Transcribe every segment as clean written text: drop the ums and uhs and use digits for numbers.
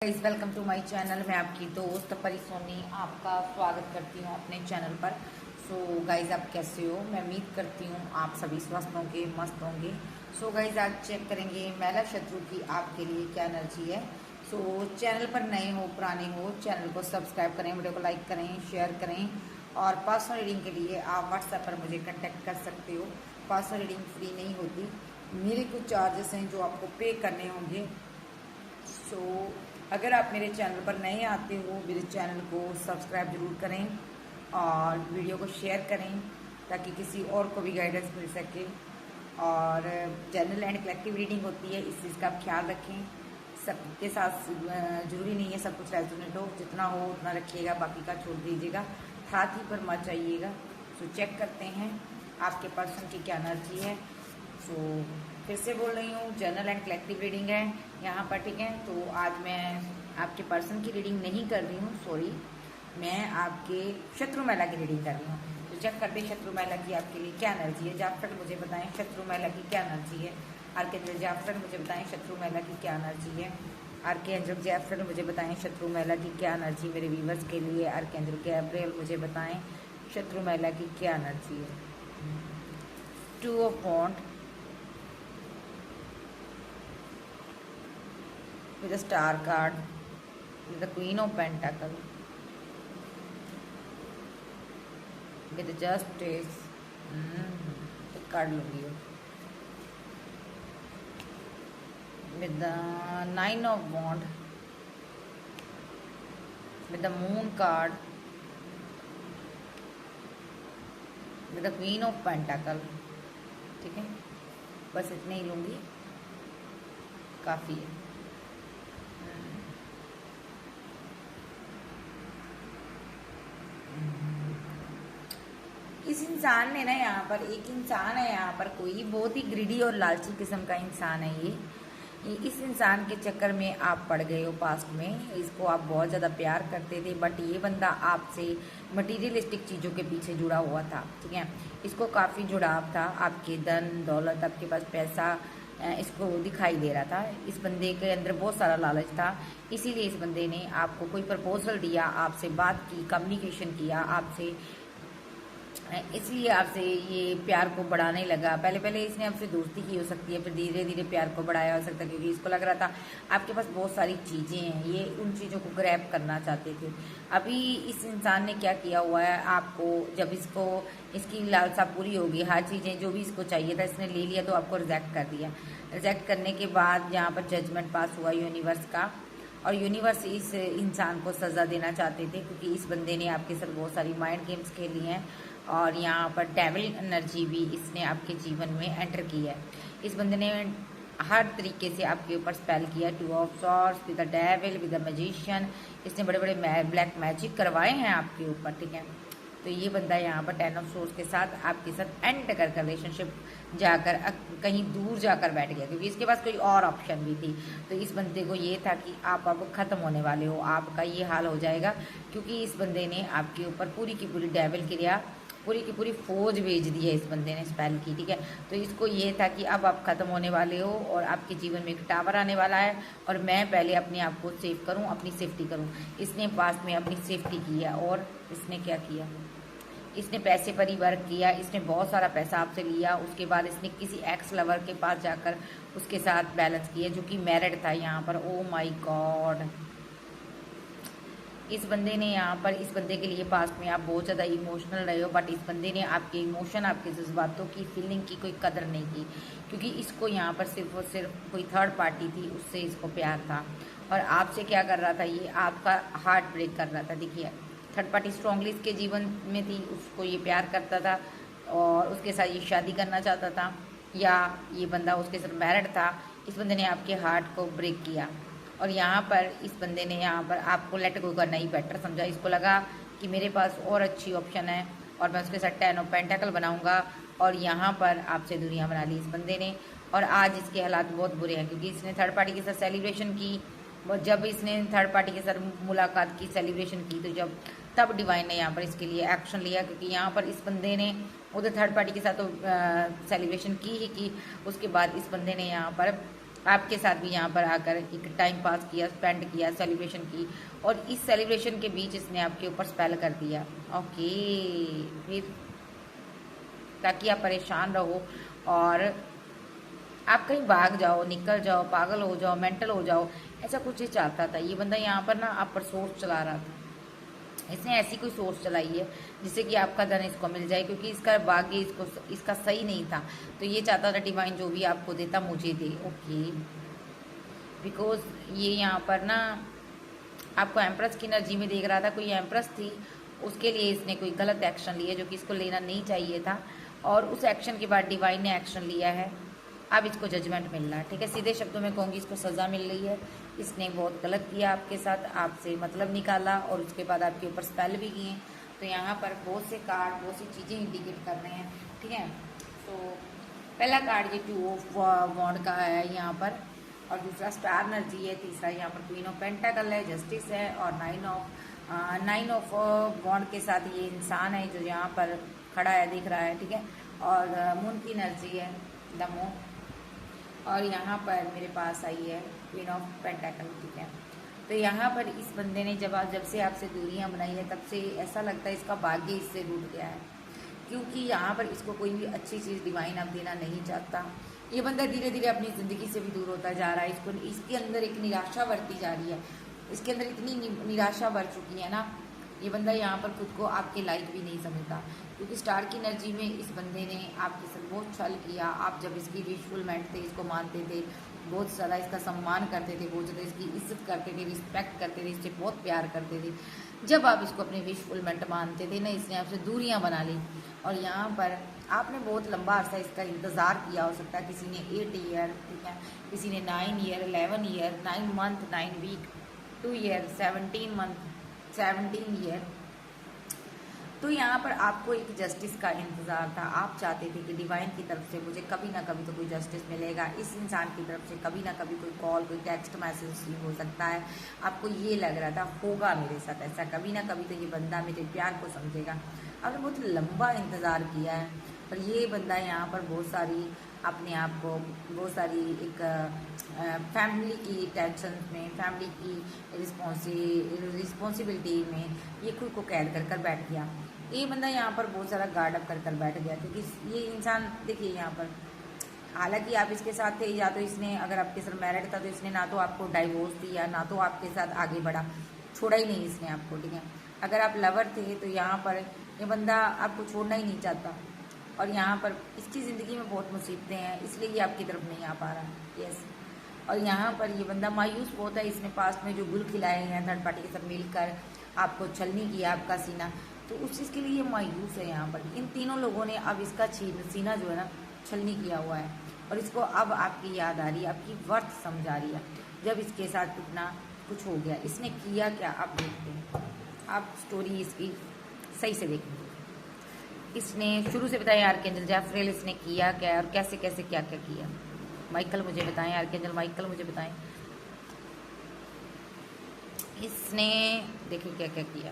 Guys welcome to my channel. मैं आपकी दोस्त परी सोनी आपका स्वागत करती हूँ अपने चैनल पर। गाइस आप कैसे हो? मैं उम्मीद करती हूँ आप सभी स्वस्थ होंगे, मस्त होंगे। गाइस आज चेक करेंगे महिला शत्रु की आपके लिए क्या एनर्जी है। चैनल पर नए हो पुराने हो, चैनल को सब्सक्राइब करें, वीडियो को लाइक करें, शेयर करें। और पर्सनल रीडिंग के लिए आप व्हाट्सएप पर मुझे कॉन्टेक्ट कर सकते हो। पर्सनल रीडिंग फ्री नहीं होती, मेरे कुछ चार्जेस हैं जो आपको पे करने होंगे। अगर आप मेरे चैनल पर नए आते हो, मेरे चैनल को सब्सक्राइब जरूर करें और वीडियो को शेयर करें ताकि किसी और को भी गाइडेंस मिल सके। और जनरल एंड कलेक्टिव रीडिंग होती है, इस चीज़ का आप ख्याल रखें। सबके साथ जरूरी नहीं है सब कुछ रेजोनेट हो, जितना हो उतना रखिएगा, बाकी का छोड़ दीजिएगा, हाथ ही पर मत जाइएगा। चेक करते हैं आपके पर्सन की क्या एनर्जी है। फिर से बोल रही हूँ, जनरल एंड कलेक्टिव रीडिंग है यहाँ पर, ठीक है। तो आज मैं आपके पर्सन की रीडिंग नहीं कर रही हूँ, सॉरी, मैं आपके शत्रु महिला की रीडिंग कर रही हूँ। तो चेक करते हैं शत्रु महिला की आपके लिए क्या एनर्जी है। जाफर मुझे बताएं शत्रु महिला की क्या एनर्जी है। आर्कएंजल जाफर मुझे बताएं शत्रु महिला की क्या एनर्जी है। आर्कएंजल जाफर मुझे बताएं शत्रु महिला की क्या एनर्जी मेरे व्यूवर्स के लिए। आर्कएंजल गैब्रियल मुझे बताएं शत्रु महिला की क्या एनर्जी है। 2 of wand with a star card, with the Queen of Pentacle, with the Justice, एक कार्ड लूंगी, with the 9 of Wand, with the Moon card, with the Queen of Pentacle, ठीक है। बस इतने ही लूंगी, काफ़ी है। इस इंसान ने ना, यहाँ पर एक इंसान है, यहाँ पर कोई बहुत ही ग्रीडी और लालची किस्म का इंसान है ये इस इंसान के चक्कर में आप पड़ गए हो पास्ट में। इसको आप बहुत ज़्यादा प्यार करते थे, बट ये बंदा आपसे मटीरियलिस्टिक चीज़ों के पीछे जुड़ा हुआ था, ठीक है। इसको काफ़ी जुड़ाव था, आपके धन दौलत, आपके पास पैसा इसको दिखाई दे रहा था। इस बंदे के अंदर बहुत सारा लालच था, इसीलिए इस बंदे ने आपको कोई प्रपोजल दिया, आपसे बात की, कम्युनिकेशन किया आपसे, इसलिए आपसे ये प्यार को बढ़ाने लगा। पहले पहले इसने आपसे दोस्ती की हो सकती है, फिर धीरे धीरे प्यार को बढ़ाया हो सकता है, क्योंकि इसको लग रहा था आपके पास बहुत सारी चीज़ें हैं, ये उन चीज़ों को ग्रैब करना चाहते थे। अभी इस इंसान ने क्या किया हुआ है, आपको जब इसको इसकी लालसा पूरी होगी, हर चीज़ें जो भी इसको चाहिए था इसने ले लिया, तो आपको रिजेक्ट कर दिया। रिजेक्ट करने के बाद यहाँ पर जजमेंट पास हुआ यूनिवर्स का, और यूनिवर्स इस इंसान को सज़ा देना चाहते थे, क्योंकि इस बंदे ने आपके साथ बहुत सारी माइंड गेम्स खेली हैं। और यहाँ पर डेविल एनर्जी भी इसने आपके जीवन में एंटर की है। इस बंदे ने हर तरीके से आपके ऊपर स्पेल किया। 2 of swords with the devil, with the magician, इसने बड़े बड़े ब्लैक मैजिक करवाए हैं आपके ऊपर, ठीक है। तो ये बंदा यहाँ पर 10 ऑफ सोर्स के साथ आपके साथ एंड कर रिलेशनशिप जाकर कहीं दूर जाकर बैठ गया, क्योंकि इसके पास कोई और ऑप्शन भी थी। तो इस बंदे को ये था कि आप अब ख़त्म होने वाले हो, आपका ये हाल हो जाएगा, क्योंकि इस बंदे ने आपके ऊपर पूरी की पूरी डेविल क्रिया, पूरी की पूरी फौज भेज दी है इस बंदे ने स्पेल की, ठीक है। तो इसको ये था कि अब आप ख़त्म होने वाले हो और आपके जीवन में एक टावर आने वाला है, और मैं पहले अपने आप को सेव करूं, अपनी सेफ्टी करूं। इसने पास्ट में अपनी सेफ्टी की है, और इसने क्या किया, इसने पैसे पर ही वर्क किया। इसने बहुत सारा पैसा आपसे लिया, उसके बाद इसने किसी एक्स लवर के पास जाकर उसके साथ बैलेंस किया, जो कि मैरिड था यहाँ पर। ओ माई गॉड, इस बंदे ने यहाँ पर, इस बंदे के लिए पास्ट में आप बहुत ज़्यादा इमोशनल रहे हो, बट इस बंदे ने आपके इमोशन, आपके जज्बातों की, फीलिंग की कोई कदर नहीं की, क्योंकि इसको यहाँ पर सिर्फ और सिर्फ कोई थर्ड पार्टी थी, उससे इसको प्यार था। और आपसे क्या कर रहा था, ये आपका हार्ट ब्रेक कर रहा था। देखिए, थर्ड पार्टी स्ट्रांगली इसके जीवन में थी, उसको ये प्यार करता था और उसके साथ ये शादी करना चाहता था, या ये बंदा उसके साथ मैरिड था। इस बंदे ने आपके हार्ट को ब्रेक किया, और यहाँ पर इस बंदे ने यहाँ पर आपको लेट गो करना ही बेटर समझा। इसको लगा कि मेरे पास और अच्छी ऑप्शन है, और मैं उसके साथ 10 ऑफ पेंटाकल बनाऊंगा, और यहाँ पर आपसे दूरियां बना ली इस बंदे ने। और आज इसके हालात बहुत बुरे हैं, क्योंकि इसने थर्ड पार्टी के साथ सेलिब्रेशन की। जब इसने थर्ड पार्टी के साथ मुलाकात की, सेलिब्रेशन की, तो तब डिवाइन ने यहाँ पर इसके लिए एक्शन लिया, क्योंकि यहाँ पर इस बंदे ने उधर थर्ड पार्टी के साथ तो सेलिब्रेशन की ही की, उसके बाद इस बंदे ने यहाँ पर आपके साथ भी यहाँ पर आकर एक टाइम पास किया, स्पेंड किया, सेलिब्रेशन की, और इस सेलिब्रेशन के बीच इसने आपके ऊपर स्पेल कर दिया। ओके, फिर ताकि आप परेशान रहो और आप कहीं भाग जाओ, निकल जाओ, पागल हो जाओ, मेंटल हो जाओ, ऐसा कुछ ही चाहता था ये बंदा। यहाँ पर ना आप पर सोच चला रहा था, इसने ऐसी कोई सोच चलाई है जिससे कि आपका धन इसको मिल जाए, क्योंकि इसका भाग्य इसका सही नहीं था। तो ये चाहता था डिवाइन जो भी आपको देता मुझे दे। ओके, बिकॉज ये यहाँ पर ना आपको एम्प्रेस की एनर्जी में देख रहा था, कोई एम्प्रेस थी, उसके लिए इसने कोई गलत एक्शन लिया जो कि इसको लेना नहीं चाहिए था, और उस एक्शन के बाद डिवाइन ने एक्शन लिया है। अब इसको जजमेंट मिल रहा है, ठीक है, सीधे शब्दों में कहूँगी इसको सज़ा मिल रही है। इसने बहुत गलत किया आपके साथ, आपसे मतलब निकाला और उसके बाद आपके ऊपर स्पेल भी किए। तो यहाँ पर बहुत से कार्ड, बहुत सी चीज़ें इंडिकेट कर रहे हैं, ठीक है। तो पहला कार्ड ये 2 ऑफ वॉन्ड का है यहाँ पर, और दूसरा स्टार एनर्जी है, तीसरा यहाँ पर क्वीन ऑफ पेंटाकल है, जस्टिस है, और 9 ऑफ वॉन्ड के साथ ये इंसान है जो यहाँ पर खड़ा है, दिख रहा है, ठीक है। और मून की एनर्जी है, द मून, और यहाँ पर मेरे पास आई है क्वीन ऑफ पेंटाकल, ठीक है। तो यहाँ पर इस बंदे ने जब से आपसे दूरियां बनाई है तब से ऐसा लगता है इसका भाग्य इससे रूठ गया है, क्योंकि यहाँ पर इसको कोई भी अच्छी चीज़ डिवाइन अब देना नहीं चाहता। ये बंदा धीरे धीरे अपनी ज़िंदगी से भी दूर होता जा रहा है, इसके अंदर एक निराशा बढ़ती जा रही है, इसके अंदर इतनी निराशा बढ़ चुकी है ना, ये बंदा यहाँ पर खुद को आपके लायक भी नहीं समझता, क्योंकि स्टार की एनर्जी में इस बंदे ने आपके साथ बहुत छल किया। आप जब इसकी विशफुलमेंट थे, इसको मानते थे, बहुत ज़्यादा इसका सम्मान करते थे, बहुत ज़्यादा इसकी इज्जत करते थे, रिस्पेक्ट करते थे, इससे बहुत प्यार करते थे, जब आप इसको अपने विशफुलमेंट मानते थे ना, इसने आपसे दूरियाँ बना ली। और यहाँ पर आपने बहुत लंबा अर्सा इसका इंतज़ार किया, हो सकता है किसी ने 8 ईयर, ठीक है, किसी ने 9 year, 11 year, 9 month, 9 week, 2 year, 17 month, 17 year. तो यहाँ पर आपको एक जस्टिस का इंतज़ार था, आप चाहते थे कि डिवाइन की तरफ से मुझे कभी ना कभी तो कोई जस्टिस मिलेगा, इस इंसान की तरफ से कभी ना कभी कोई कॉल, कोई टेक्स्ट मैसेज रिसीव हो सकता है। आपको ये लग रहा था होगा मेरे साथ ऐसा, कभी ना कभी तो ये बंदा मेरे प्यार को समझेगा। आपने बहुत लंबा इंतज़ार किया है, और ये बंदा यहाँ पर बहुत सारी अपने आप को, बहुत सारी एक फैमिली की टेंशन में, फैमिली की रिस्पॉन्सिबिलिटी में ये खुद को कैद कर बैठ गया। ये बंदा यहाँ पर बहुत सारा गार्ड अप कर बैठ गया, क्योंकि ये इंसान देखिए यहाँ पर, हालांकि आप इसके साथ थे, या तो इसने, अगर आपके साथ मैरिड था तो इसने ना तो आपको डाइवोर्स दिया, ना तो आपके साथ आगे बढ़ा, छोड़ा ही नहीं इसने आपको, ठीक है। अगर आप लवर थे तो यहाँ पर ये बंदा आपको छोड़ना ही नहीं चाहता, और यहाँ पर इसकी ज़िंदगी में बहुत मुसीबतें हैं, इसलिए ये आपकी तरफ नहीं आ पा रहा। यस, और यहाँ पर ये बंदा मायूस बहुत है, इसने पास्ट में जो गुल खिलाए हैं थर्ड पार्टी के साथ मिलकर, आपको छलनी किया आपका सीना, तो उस चीज़ के लिए ये मायूस है। यहाँ पर इन तीनों लोगों ने अब इसका सीना जो है ना छलनी किया हुआ है, और इसको अब आपकी याद आ रही है, आपकी वर्थ समझ आ रही है, जब इसके साथ इतना कुछ हो गया। इसने किया क्या, आप देखते हैं, आप स्टोरी इसकी सही से देखेंगे। इसने शुरू से बताया आर्कएंजल जैफ्रेल इसने किया क्या और कैसे कैसे क्या क्या किया। माइकल मुझे बताएं, आर्कएंजल माइकल मुझे बताएं, इसने देखिए क्या क्या किया।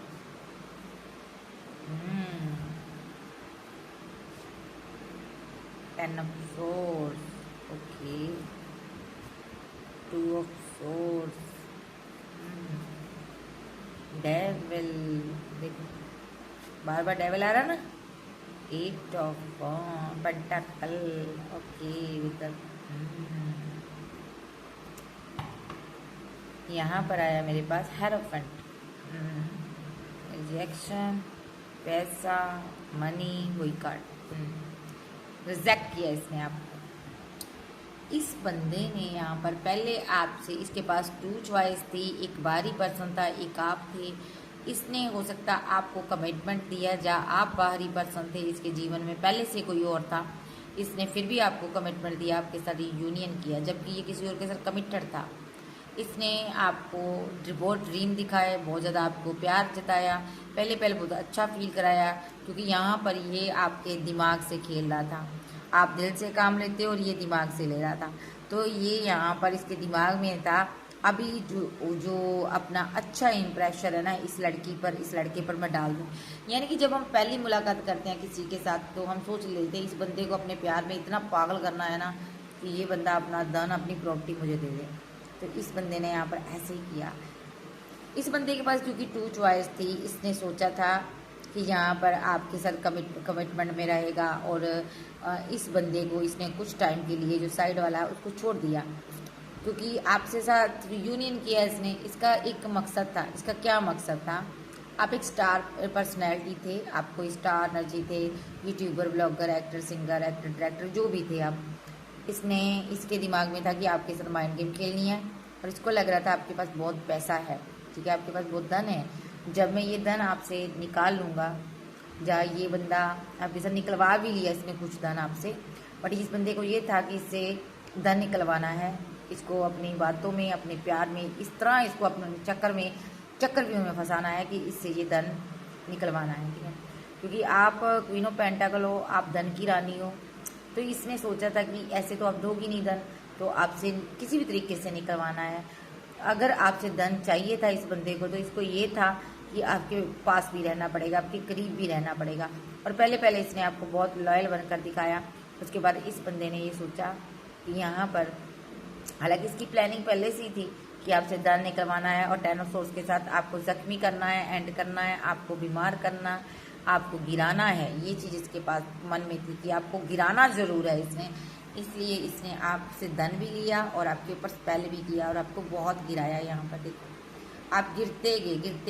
Ten of source, okay, 2 of source, devil, देखो बार बार डेविल आ रहा ना, 8 ऑफ पेंटाकल, ओके, विद यहाँ पर आया मेरे पास हेरोफेंट, रिजेक्शन, पैसा, मनी, वही कार्ड रिजेक्ट किया इसने आपको। इस बंदे ने यहाँ पर पहले आपसे, इसके पास 2 चॉइस थी, एक बाहरी पर्सन था, एक आप थे। इसने हो सकता आपको कमिटमेंट दिया, या आप बाहरी पर्सन थे इसके जीवन में, पहले से कोई और था, इसने फिर भी आपको कमिटमेंट दिया, आपके साथ यूनियन किया, जबकि ये किसी और के साथ कमिटेड था। इसने आपको बहुत ड्रीम दिखाए, बहुत ज़्यादा आपको प्यार जताया, पहले बहुत अच्छा फील कराया, क्योंकि यहाँ पर ये आपके दिमाग से खेल रहा था। आप दिल से काम लेते हो और ये दिमाग से ले रहा था, तो ये यहाँ पर इसके दिमाग में था अभी जो अपना अच्छा इम्प्रेशन है ना इस लड़की पर, इस लड़के पर मैं डाल दूँ। यानी कि जब हम पहली मुलाकात करते हैं किसी के साथ, तो हम सोच लेते हैं इस बंदे को अपने प्यार में इतना पागल करना है ना कि ये बंदा अपना धन, अपनी प्रॉपर्टी मुझे दे दे। तो इस बंदे ने यहाँ पर ऐसे ही किया। इस बंदे के पास क्योंकि 2 चॉइस थी, इसने सोचा था कि यहाँ पर आपके साथ कमिटमेंट में रहेगा, और इस बंदे को इसने कुछ टाइम के लिए जो साइड वाला है उसको छोड़ दिया, क्योंकि आपसे साथ यूनियन किया इसने। इसका एक मकसद था। इसका क्या मकसद था? आप एक स्टार पर्सनैलिटी थे, आपको स्टार एनर्जी थे, YouTuber, blogger, actor, singer, actor, director, जो भी थे आप। इसने इसके दिमाग में था कि आपके साथ माइंड गेम खेलनी है, और इसको लग रहा था आपके पास बहुत पैसा है, ठीक है, आपके पास बहुत धन है। जब मैं ये धन आपसे निकाल लूँगा, या ये बंदा आपके साथ निकलवा भी लिया इसने कुछ धन आपसे, बट इस बंदे को ये था कि इससे धन निकलवाना है, इसको अपनी बातों में, अपने प्यार में, इस तरह इसको अपने चक्रव्यूह में फंसाना है कि इससे ये धन निकलवाना है, ठीक है। क्योंकि आप क्वीन ऑफ पेंटाकल हो, आप धन की रानी हो, तो इसने सोचा था कि ऐसे तो आप दोगी नहीं धन, तो आपसे किसी भी तरीके से निकलवाना है। अगर आपसे धन चाहिए था इस बंदे को, तो इसको ये था कि आपके पास भी रहना पड़ेगा, आपके करीब भी रहना पड़ेगा। और पहले इसने आपको बहुत लॉयल बनकर दिखाया। उसके बाद इस बंदे ने ये सोचा कि यहाँ पर, हालांकि इसकी प्लानिंग पहले से ही थी कि आपसे धन निकलवाना है, और 10 ऑफ सोर्स के साथ आपको जख्मी करना है, एंड करना है, आपको बीमार करना, आपको गिराना है। ये चीज़ इसके पास मन में थी कि आपको गिराना ज़रूर है इसने। इसलिए इसने आपसे धन भी लिया और आपके ऊपर स्पेल भी किया, और आपको बहुत गिराया। यहाँ पर देखो, आप गिरते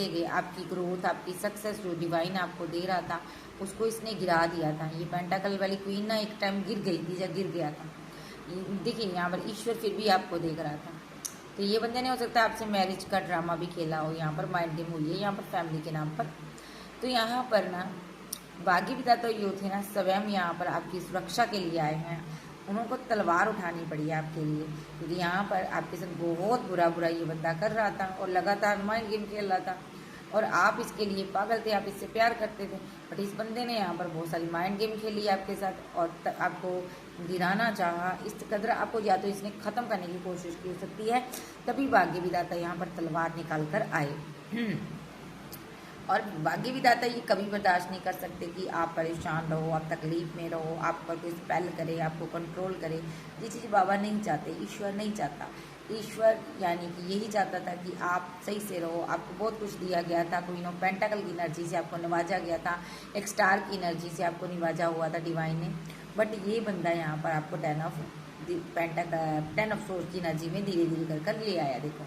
गए, आपकी ग्रोथ, आपकी सक्सेस जो डिवाइन आपको दे रहा था, उसको इसने गिरा दिया था। ये पेंटाकल वाली क्वीन ना एक टाइम गिर गई थी, जब गिर गया था। देखिए यहाँ पर ईश्वर फिर भी आपको देख रहा था। तो ये बंदे ने हो सकता है आपसे मैरिज का ड्रामा भी खेला हो, यहाँ पर माइंड गेम हुई है, यहाँ पर फैमिली के नाम पर। तो यहाँ पर ना बागी विधाता यो थे ना, स्वयं यहाँ पर आपकी सुरक्षा के लिए आए हैं। उनको तलवार उठानी पड़ी है आपके लिए, क्योंकि यहाँ पर आपके साथ बहुत बुरा ये बंदा कर रहा था, और लगातार माइंड गेम खेल रहा था, और आप इसके लिए पागल थे, आप इससे प्यार करते थे। बट इस बंदे ने यहाँ पर बहुत सारी माइंड गेम खेली आपके साथ, और आपको गिराना चाहा। इस कदर आपको या तो इसने ख़त्म करने की कोशिश की हो सकती है, तभी भाग्य विधाता यहाँ पर तलवार निकाल कर आए। और भाग्य विधाता ये कभी बर्दाश्त नहीं कर सकते कि आप परेशान रहो, आप तकलीफ में रहो, आप पर कोई स्पेल करे, आपको कंट्रोल करे। ये चीज़ बाबा नहीं चाहते, ईश्वर नहीं चाहता। ईश्वर यानी कि यही चाहता था कि आप सही से रहो। आपको बहुत कुछ दिया गया था, क्वीन ऑफ पेंटाकल की एनर्जी से आपको नवाजा गया था, एक स्टार की एनर्जी से आपको नवाजा हुआ था डिवाइन ने। बट ये बंदा यहाँ पर आपको 10 ऑफ सोर्स की एनर्जी में धीरे धीरे कर ले आया। देखो,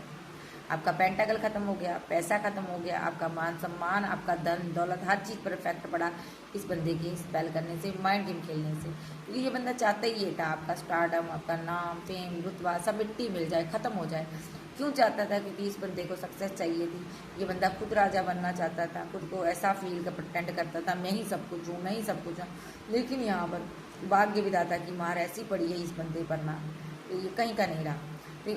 आपका पेंटाकल खत्म हो गया, पैसा खत्म हो गया, आपका मान सम्मान, आपका धन दौलत, हर चीज़ पर इफेक्ट पड़ा इस बंदे के स्पेल करने से, माइंड गेम खेलने से। क्योंकि ये बंदा चाहता ही ये था आपका स्टारडम, आपका नाम, फेम, रुतबा सब मिट्टी मिल जाए, ख़त्म हो जाए। क्यों चाहता था? क्योंकि इस बंदे को सक्सेस चाहिए थी। ये बंदा खुद राजा बनना चाहता था, खुद को ऐसा फील का प्रटेंड करता था, मैं ही सब कुछ हूँ, मैं ही सब कुछ हूँ। लेकिन यहाँ पर भाग्य विधाता की मार ऐसी पड़ी है इस बंदे पर ना, तो ये कहीं का नहीं रहा। तो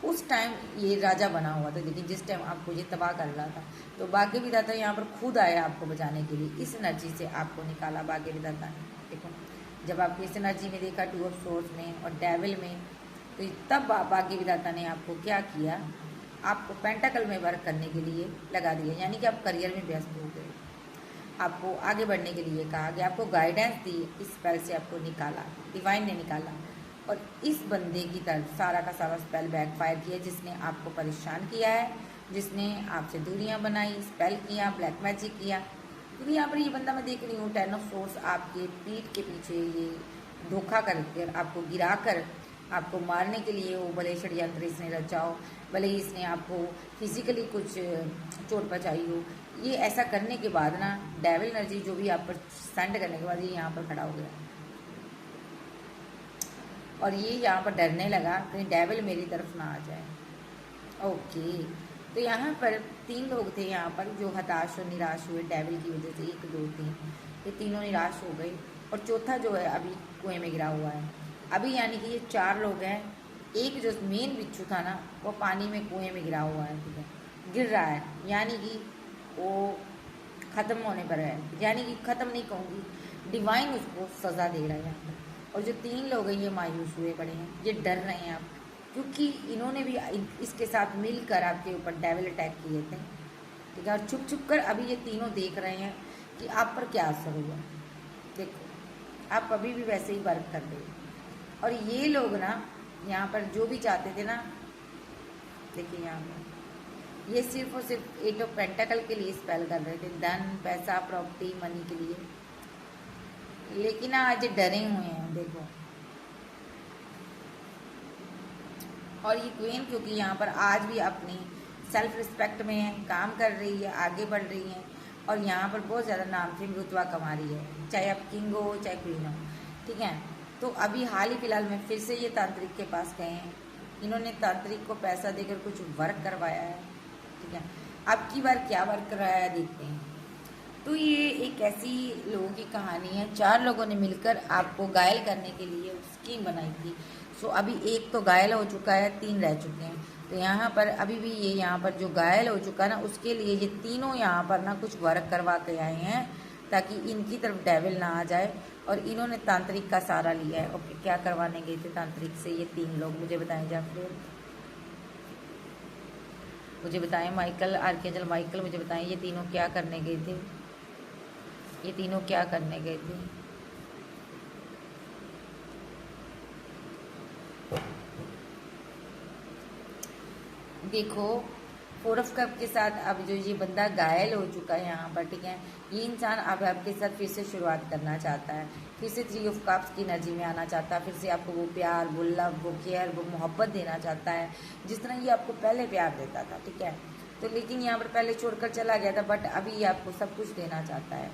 उस टाइम ये राजा बना हुआ था, लेकिन जिस टाइम आपको ये तबाह कर रहा था, तो भाग्य विधाता यहाँ पर खुद आया आपको बचाने के लिए। इस एनर्जी से आपको निकाला भाग्य विधाता ने। देखो, जब आपको इस एनर्जी में देखा 2 ऑफ सोर्स में और डेविल में, तो तब भाग्य विधाता ने आपको क्या किया, आपको पेंटाकल में वर्क करने के लिए लगा दिया। यानी कि आप करियर में व्यस्त हो गए, आपको आगे बढ़ने के लिए कहा गया, आपको गाइडेंस दी, इस स्पेल से आपको निकाला, डिवाइन ने निकाला। और इस बंदे की तरफ सारा का सारा स्पेल बैकफायर किया, जिसने आपको परेशान किया है, जिसने आपसे दूरियां बनाई, स्पेल किया, ब्लैक मैजिक किया। क्योंकि यहाँ पर ये बंदा मैं देख रही हूँ 10 ऑफ सोर्स आपके पीठ के पीछे ये धोखा करके आपको गिरा कर आपको मारने के लिए, वो भले षड्यंत्र इसने रचा हो, भले ही इसने आपको फिजिकली कुछ चोट पहुँचाई हो, ये ऐसा करने के बाद ना डेविल एनर्जी जो भी आप पर सेंड करने के बाद ये यहाँ पर खड़ा हो गया, और ये यहाँ पर डरने लगा कहीं डेविल मेरी तरफ ना आ जाए। ओके, तो यहाँ पर 3 लोग थे यहाँ पर जो हताश और निराश हुए डेविल की वजह से। 1 2 3 ये तीनों निराश हो गए, और चौथा जो है अभी कुएं में गिरा हुआ है। अभी यानी कि ये 4 लोग हैं। एक जो मेन बिच्छू था ना, वो पानी में कुएं में गिरा हुआ है, ठीक है, गिर रहा है, यानी कि वो ख़त्म होने पर है। यानी कि ख़त्म नहीं कहूँगी, डिवाइन उसको सज़ा दे रहा है यहाँ पर। और जो 3 लोग हैं ये मायूस हुए पड़े हैं, ये डर रहे हैं आप, क्योंकि इन्होंने भी इसके साथ मिलकर आपके ऊपर डेविल अटैक किए थे, ठीक है। और छुप छुप कर अभी ये तीनों देख रहे हैं कि आप पर क्या असर हुआ। देखो, आप अभी भी वैसे ही वर्क कर रहे हो, और ये लोग ना यहाँ पर जो भी चाहते थे ना, देखिए यहाँ पर ये सिर्फ और सिर्फ 8 ऑफ पेंटाकल के लिए स्पेल कर रहे थे, धन, पैसा, प्रॉपर्टी, मनी के लिए। लेकिन आज डरे हुए हैं देखो। और ये क्वीन क्योंकि यहाँ पर आज भी अपनी सेल्फ रिस्पेक्ट में है, काम कर रही है, आगे बढ़ रही है, और यहाँ पर बहुत ज़्यादा नाम से रुतबा कमा रही है, चाहे आप किंग हो चाहे क्वीन हो, ठीक है। तो अभी हाल ही फिलहाल में फिर से ये तांत्रिक के पास गए हैं। इन्होंने तांत्रिक को पैसा देकर कुछ वर्क करवाया है, ठीक है। अब की बार क्या वर्क करवाया देखते हैं। तो ये एक ऐसी लोगों की कहानी है, 4 लोगों ने मिलकर आपको घायल करने के लिए स्कीम बनाई थी। सो अभी एक तो घायल हो चुका है, 3 रह चुके हैं। तो यहाँ पर अभी भी ये यहाँ पर जो घायल हो चुका है ना, उसके लिए ये तीनों यहाँ पर ना कुछ वर्क करवा के आए हैं ताकि इनकी तरफ डेविल ना आ जाए। और इन्होंने तांत्रिक का सहारा लिया है। ओके, क्या करवाने गए थे तांत्रिक से ये 3 लोग, मुझे बताएं जाफर, मुझे बताएं माइकल, आर्कएंजल माइकल, मुझे बताएं ये तीनों क्या करने गए थे, ये तीनों क्या करने गए थे। देखो 4 ऑफ कप के साथ अब जो ये बंदा घायल हो चुका है यहाँ पर, ठीक है, ये इंसान अब आपके साथ फिर से शुरुआत करना चाहता है, फिर से 3 ऑफ कप्स की एनर्जी में आना चाहता है, फिर से आपको वो प्यार, वो लव, वो केयर, वो मोहब्बत देना चाहता है जिस तरह ये आपको पहले प्यार देता था, ठीक है। तो लेकिन यहाँ पर पहले छोड़कर चला गया था, बट अभी ये आपको सब कुछ देना चाहता है।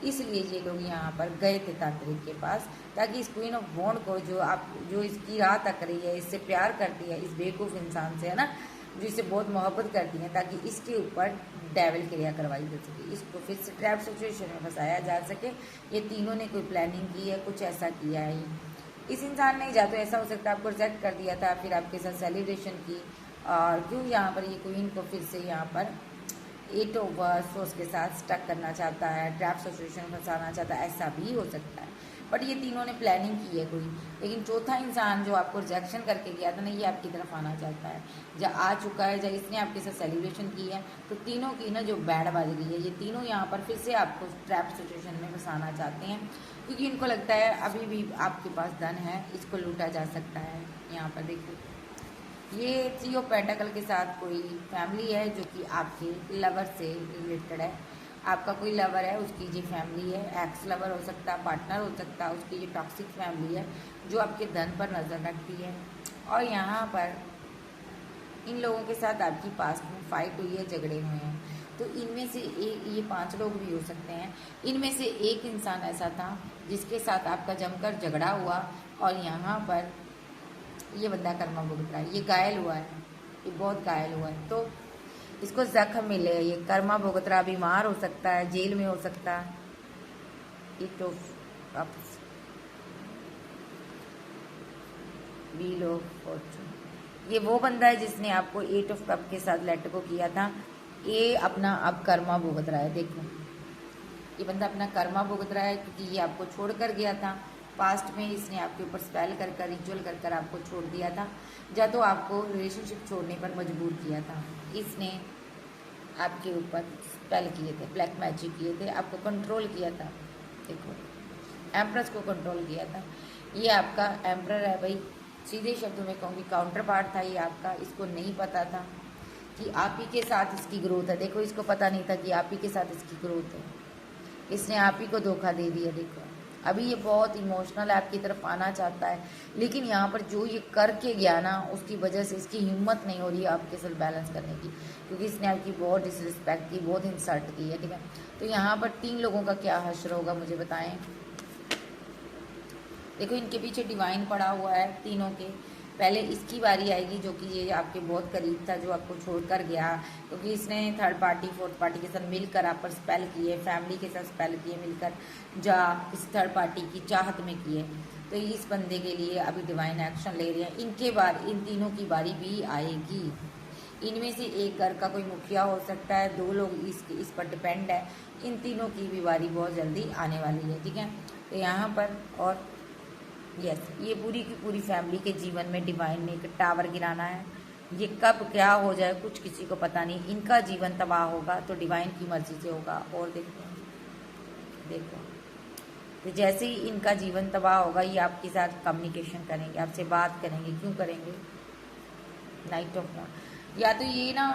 इसलिए ये लोग यहाँ पर गए थे तांत्रिक के पास ताकि इस क्वीन ऑफ वॉन्ड को जो इसकी राह तक रही है, इससे प्यार करती है, इस बेवकूफ़ इंसान से, है ना, जो इसे बहुत मोहब्बत करती हैं, ताकि इसके ऊपर डेविल क्रिया करवाई जा सके, इसको फिर से ट्रैप सिचुएशन में फंसाया जा सके। ये तीनों ने कोई प्लानिंग की है, कुछ ऐसा किया है। इस इंसान ने या तो ऐसा हो सकता है आपको रिजेक्ट कर दिया था, फिर आपके साथ सेलिब्रेशन की, और क्यों यहाँ पर ये क्वीन को फिर से यहाँ पर 8 ऑफ वर्ड्स के साथ स्टक करना चाहता है, ट्रैप सिचुएशन में फंसाना चाहता है, ऐसा भी हो सकता है। बट ये तीनों ने प्लानिंग की है कोई। लेकिन चौथा इंसान जो आपको रिजेक्शन करके गया था ना, ये आपकी तरफ आना चाहता है, जब आ चुका है, जब इसने आपके साथ सेलिब्रेशन की है, तो तीनों की ना जो बैंड बज गई है, ये तीनों यहाँ पर फिर से आपको ट्रैप सिचुएशन में फंसाना चाहते हैं, क्योंकि इनको लगता है अभी भी आपके पास धन है, इसको लूटा जा सकता है। यहाँ पर देखो ये 3 ऑफ पेंटाकल के साथ कोई फैमिली है जो कि आपके लवर से रिलेटेड है। आपका कोई लवर है, उसकी ये फैमिली है, एक्स लवर हो सकता है, पार्टनर हो सकता है, उसकी ये टॉक्सिक फैमिली है जो आपके धन पर नज़र रखती है। और यहाँ पर इन लोगों के साथ आपकी पास्ट में फाइट हुई है, झगड़े हुए हैं। तो इनमें से एक, ये 5 लोग भी हो सकते हैं, इनमें से एक इंसान ऐसा था जिसके साथ आपका जमकर झगड़ा हुआ, और यहाँ पर ये बंदा कर्मा भुगत रहा है, ये घायल हुआ है, ये बहुत घायल हुआ है, तो इसको जख्म मिले, ये कर्मा भुगत रहा, बीमार हो सकता है, जेल में हो सकता है। ये तो वापस व्हील ऑफ फॉर्चून, ये वो बंदा है जिसने आपको 8 ऑफ कप के साथ लेट को किया था, ये अपना अब कर्मा भुगत रहा है। देखो ये बंदा अपना कर्मा भुगत रहा है क्योंकि ये आपको छोड़ कर गया था पास्ट में, इसने आपके ऊपर स्पेल कर कर, रिचुअल कर कर आपको छोड़ दिया था, या तो आपको रिलेशनशिप छोड़ने पर मजबूर किया था। इसने आपके ऊपर स्पेल किए थे, ब्लैक मैजिक किए थे, आपको कंट्रोल किया था। देखो एम्प्रेस को कंट्रोल किया था। ये आपका एम्प्रर है भाई, सीधे शब्दों में कहूँगी काउंटर पार्ट था ये आपका। इसको नहीं पता था कि आप ही के साथ इसकी ग्रोथ है। देखो इसको पता नहीं था कि आप ही के साथ इसकी ग्रोथ है, इसने आप ही को धोखा दे दिया। देखो अभी ये बहुत इमोशनल है, आपकी तरफ आना चाहता है, लेकिन यहाँ पर जो ये करके गया ना, उसकी वजह से इसकी हिम्मत नहीं हो रही है आपके साथ बैलेंस करने की, क्योंकि इसने आपकी बहुत डिसरिस्पेक्ट की, बहुत इंसल्ट की है, ठीक है। तो यहाँ पर 3 लोगों का क्या हश्र होगा मुझे बताएं। देखो इनके पीछे डिवाइन पड़ा हुआ है तीनों के। पहले इसकी बारी आएगी जो कि ये आपके बहुत करीब था, जो आपको छोड़कर गया, क्योंकि इसने 3rd पार्टी 4th पार्टी के साथ मिलकर आप पर स्पेल किए, फैमिली के साथ स्पेल किए मिलकर, जा इस 3rd पार्टी की चाहत में किए। तो इस बंदे के लिए अभी डिवाइन एक्शन ले रहे हैं। इनके बाद इन तीनों की बारी भी आएगी। इनमें से एक घर का कोई मुखिया हो सकता है, 2 लोग इस पर डिपेंड है। इन तीनों की भी बारी बहुत जल्दी आने वाली है, ठीक है। तो यहाँ पर और यस ये पूरी की पूरी फैमिली के जीवन में डिवाइन ने एक टावर गिराना है। ये कब क्या हो जाए कुछ किसी को पता नहीं। इनका जीवन तबाह होगा तो डिवाइन की मर्जी से होगा। और देखो तो जैसे ही इनका जीवन तबाह होगा, ये आपके साथ कम्युनिकेशन करेंगे, आपसे बात करेंगे। क्यों करेंगे? Night of moon. या तो ये ना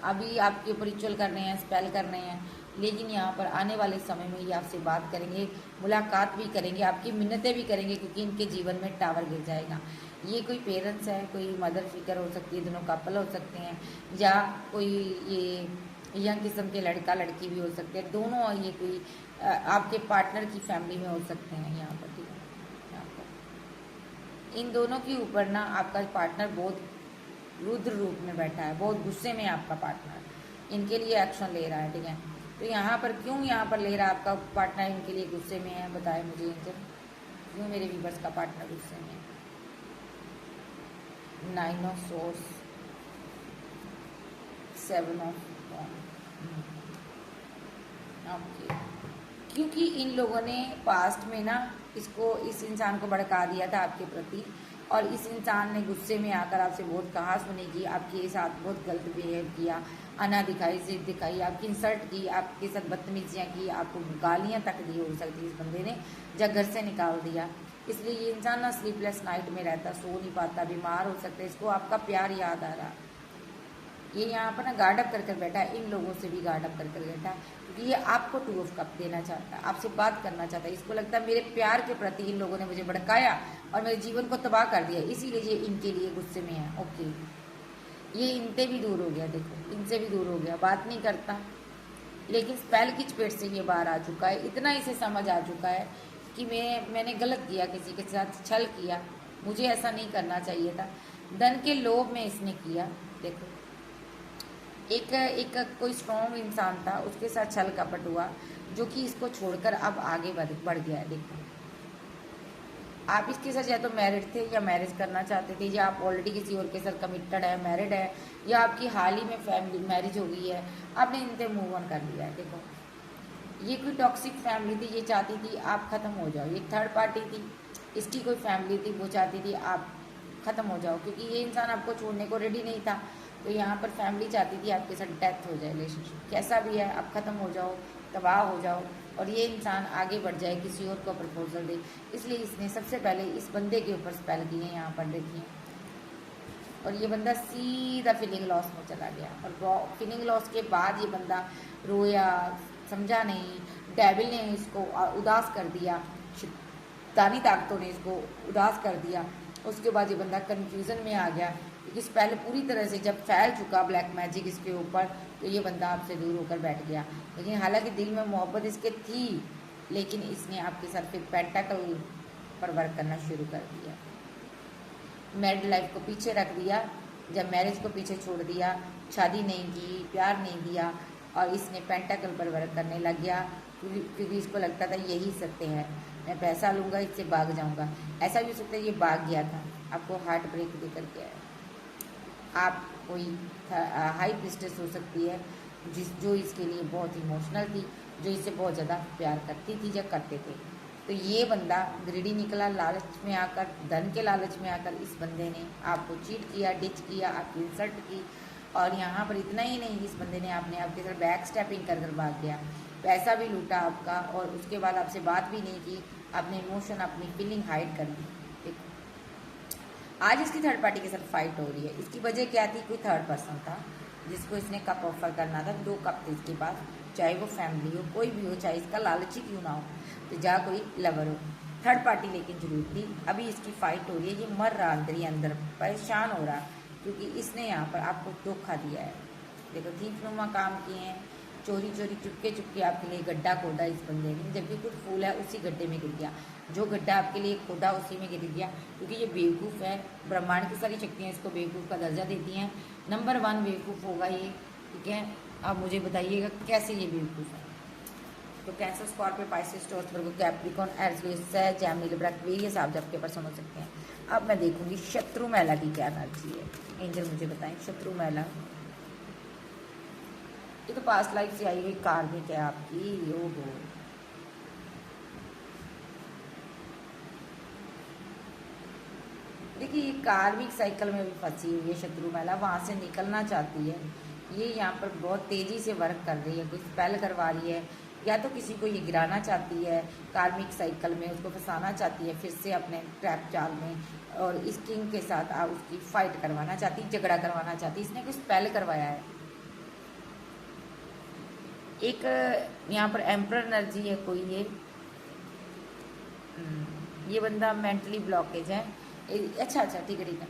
अभी आपके ऊपर रिचुअल कर रहे हैं, स्पेल कर रहे हैं, लेकिन यहाँ पर आने वाले समय में ये आपसे बात करेंगे, मुलाकात भी करेंगे, आपकी मिन्नतें भी करेंगे, क्योंकि इनके जीवन में टावर गिर जाएगा। ये कोई पेरेंट्स है, कोई मदर फिगर हो सकती है, दोनों कपल हो सकते हैं, या कोई ये यंग किस्म के लड़का लड़की भी हो सकते हैं, दोनों ये कोई आपके पार्टनर की फैमिली में हो सकते हैं। यहाँ पर ठीक है, यहाँ पर इन दोनों के ऊपर ना आपका पार्टनर बहुत रुद्र रूप में बैठा है, बहुत गुस्से में आपका पार्टनर इनके लिए एक्शन ले रहा है। ठीक है, तो यहाँ पर क्यों यहाँ पर ले रहा है आपका पार्टनर इनके लिए गुस्से में है? बताए मुझे एंजल, क्यों मेरे व्यूवर्स का पार्टनर गुस्से में है? 9 ऑफ सोर्स, 7 ऑफ ओके। क्योंकि इन लोगों ने पास्ट में ना इस इंसान को भड़का दिया था आपके प्रति, और इस इंसान ने गुस्से में आकर आपसे बहुत कहा सुनी की, आपके साथ बहुत गलत बिहेव किया, अना दिखाई, जिद दिखाई, आपकी इंसल्ट की, आपके साथ बदतमीजियाँ की, आपको गालियाँ तक दी हो सकती इस बंदे ने, जब घर से निकाल दिया। इसलिए ये इंसान ना स्लीपलेस नाइट में रहता, सो नहीं पाता, बीमार हो सकता है, इसको आपका प्यार याद आ रहा। ये यहाँ पर ना गार्ड अप कर बैठा है, इन लोगों से भी गार्ड अप कर बैठा है, क्योंकि ये आपको 2 ऑफ कप देना चाहता है, आपसे बात करना चाहता है। इसको लगता है मेरे प्यार के प्रति इन लोगों ने मुझे भड़काया और मेरे जीवन को तबाह कर दिया, इसीलिए ये इनके लिए गुस्से में है। ओके, ये इनसे भी दूर हो गया, देखो इनसे भी दूर हो गया, बात नहीं करता, लेकिन स्पेल की चपेट से ये बाहर आ चुका है। इतना इसे समझ आ चुका है कि मैंने गलत किया, किसी के साथ छल किया, मुझे ऐसा नहीं करना चाहिए था, धन के लोभ में इसने किया। देखो एक कोई स्ट्रॉन्ग इंसान था, उसके साथ छल कपट हुआ, जो कि इसको छोड़कर अब आगे बढ़ गया है। देखो आप इसके साथ या तो मैरिड थे या मैरिज करना चाहते थे, या आप ऑलरेडी किसी और के साथ कमिटेड है, मैरिड है, या आपकी हाल ही में फैमिली मैरिज हो गई है, आपने इनसे मूव ऑन कर लिया है। देखो ये कोई टॉक्सिक फैमिली थी, ये चाहती थी आप ख़त्म हो जाओ। ये थर्ड पार्टी थी, इसकी कोई फैमिली थी, वो चाहती थी आप ख़त्म हो जाओ, क्योंकि ये इंसान आपको छोड़ने को रेडी नहीं था। तो यहाँ पर फैमिली चाहती थी आपके साथ डेथ हो जाए, रिलेशनशिप कैसा भी है, आप ख़त्म हो जाओ, तबाह हो जाओ, और ये इंसान आगे बढ़ जाए, किसी और को प्रपोजल दे। इसलिए इसने सबसे पहले इस बंदे के ऊपर स्पेल किए, यहाँ पर देखिए, और ये बंदा सीधा फीलिंग लॉस में चला गया। और फीलिंग लॉस के बाद ये बंदा रोया, समझा नहीं, डेविल ने इसको उदास कर दिया, शैतानी ताकतों ने इसको उदास कर दिया। उसके बाद ये बंदा कन्फ्यूज़न में आ गया, क्योंकि पहले पूरी तरह से जब फैल चुका ब्लैक मैजिक इसके ऊपर, तो ये बंदा आपसे दूर होकर बैठ गया। लेकिन हालांकि दिल में मोहब्बत इसके थी, लेकिन इसने आपके साथ फिर पेंटाकल पर वर्क करना शुरू कर दिया, मैरिड लाइफ को पीछे रख दिया। जब मैरिज को पीछे छोड़ दिया, शादी नहीं की, प्यार नहीं दिया, और इसने पेंटाकल पर वर्क करने लग गया, क्योंकि इसको लगता था यही सत्य है, मैं पैसा लूँगा, इससे भाग जाऊँगा। ऐसा भी हो सकता है ये भाग गया था, आपको हार्ट ब्रेक देकर के आया। आप कोई हाई प्रिस्टेस हो सकती है जो इसके लिए बहुत इमोशनल थी, जो इससे बहुत ज़्यादा प्यार करती थी या करते थे। तो ये बंदा ग्रीडी निकला, लालच में आकर, धन के लालच में आकर इस बंदे ने आपको चीट किया, डिच किया, आपकी इंसल्ट की, और यहाँ पर इतना ही नहीं, इस बंदे ने आपके साथ बैक स्टेपिंग कर भाग गया, पैसा भी लूटा आपका, और उसके बाद आपसे बात भी नहीं की, अपने इमोशन, अपनी फीलिंग हाइड कर दी। आज इसकी थर्ड पार्टी के साथ फाइट हो रही है। इसकी वजह क्या थी? कोई थर्ड पर्सन था जिसको इसने कप ऑफर करना था, 2 कप थे इसके पास, चाहे वो फैमिली हो, कोई भी हो, चाहे इसका लालची क्यों ना हो, तो जा कोई लवर हो, थर्ड पार्टी लेकिन जरूर थी। अभी इसकी फाइट हो रही है, ये मर रहा अंदर ही अंदर, परेशान हो रहा, क्योंकि इसने यहाँ पर आपको धोखा दिया है। देखो थीपनुमा काम किए हैं, चोरी चोरी चुपके आपके लिए गड्ढा खोदा इस बंदे ने, जबकि कुछ फूल है उसी गड्ढे में गिर गया, जो गड्ढा आपके लिए खोदा उसी में गिर गया, क्योंकि ये बेवकूफ़ है। ब्रह्मांड की सारी शक्तियाँ इसको बेवकूफ़ का दर्जा देती हैं, नंबर 1 बेवकूफ़ होगा ये, ठीक है। आप मुझे बताइएगा कैसे ये बेवकूफ़ है। तो Cancer, Scorpio, Pisces, Taurus, Virgo, Capricorn, Aries, Gemini, Libra, various आप आपके पर्सन हो सकते हैं। अब मैं देखूंगी शत्रु महिला की क्या एनर्जी है। एंजल मुझे बताएं शत्रु महिला, ये तो पास्ट लाइफ से आई हुई कार्मिक है आपकी। ओहो, देखिए ये कार्मिक साइकिल में भी फंसी हुई है शत्रु महिला, वहाँ से निकलना चाहती है। ये यहाँ पर बहुत तेज़ी से वर्क कर रही है, कोई स्पेल करवा रही है, या तो किसी को ये गिराना चाहती है कार्मिक साइकिल में, उसको फंसाना चाहती है फिर से अपने ट्रैप जाल में, और इस किंग के साथ आप उसकी फाइट करवाना चाहती, झगड़ा करवाना चाहती। इसने कुछ स्पेल करवाया है। एक यहाँ पर एम्परर एनर्जी है कोई, ये बंदा मेंटली ब्लॉकेज है। अच्छा ठीक है।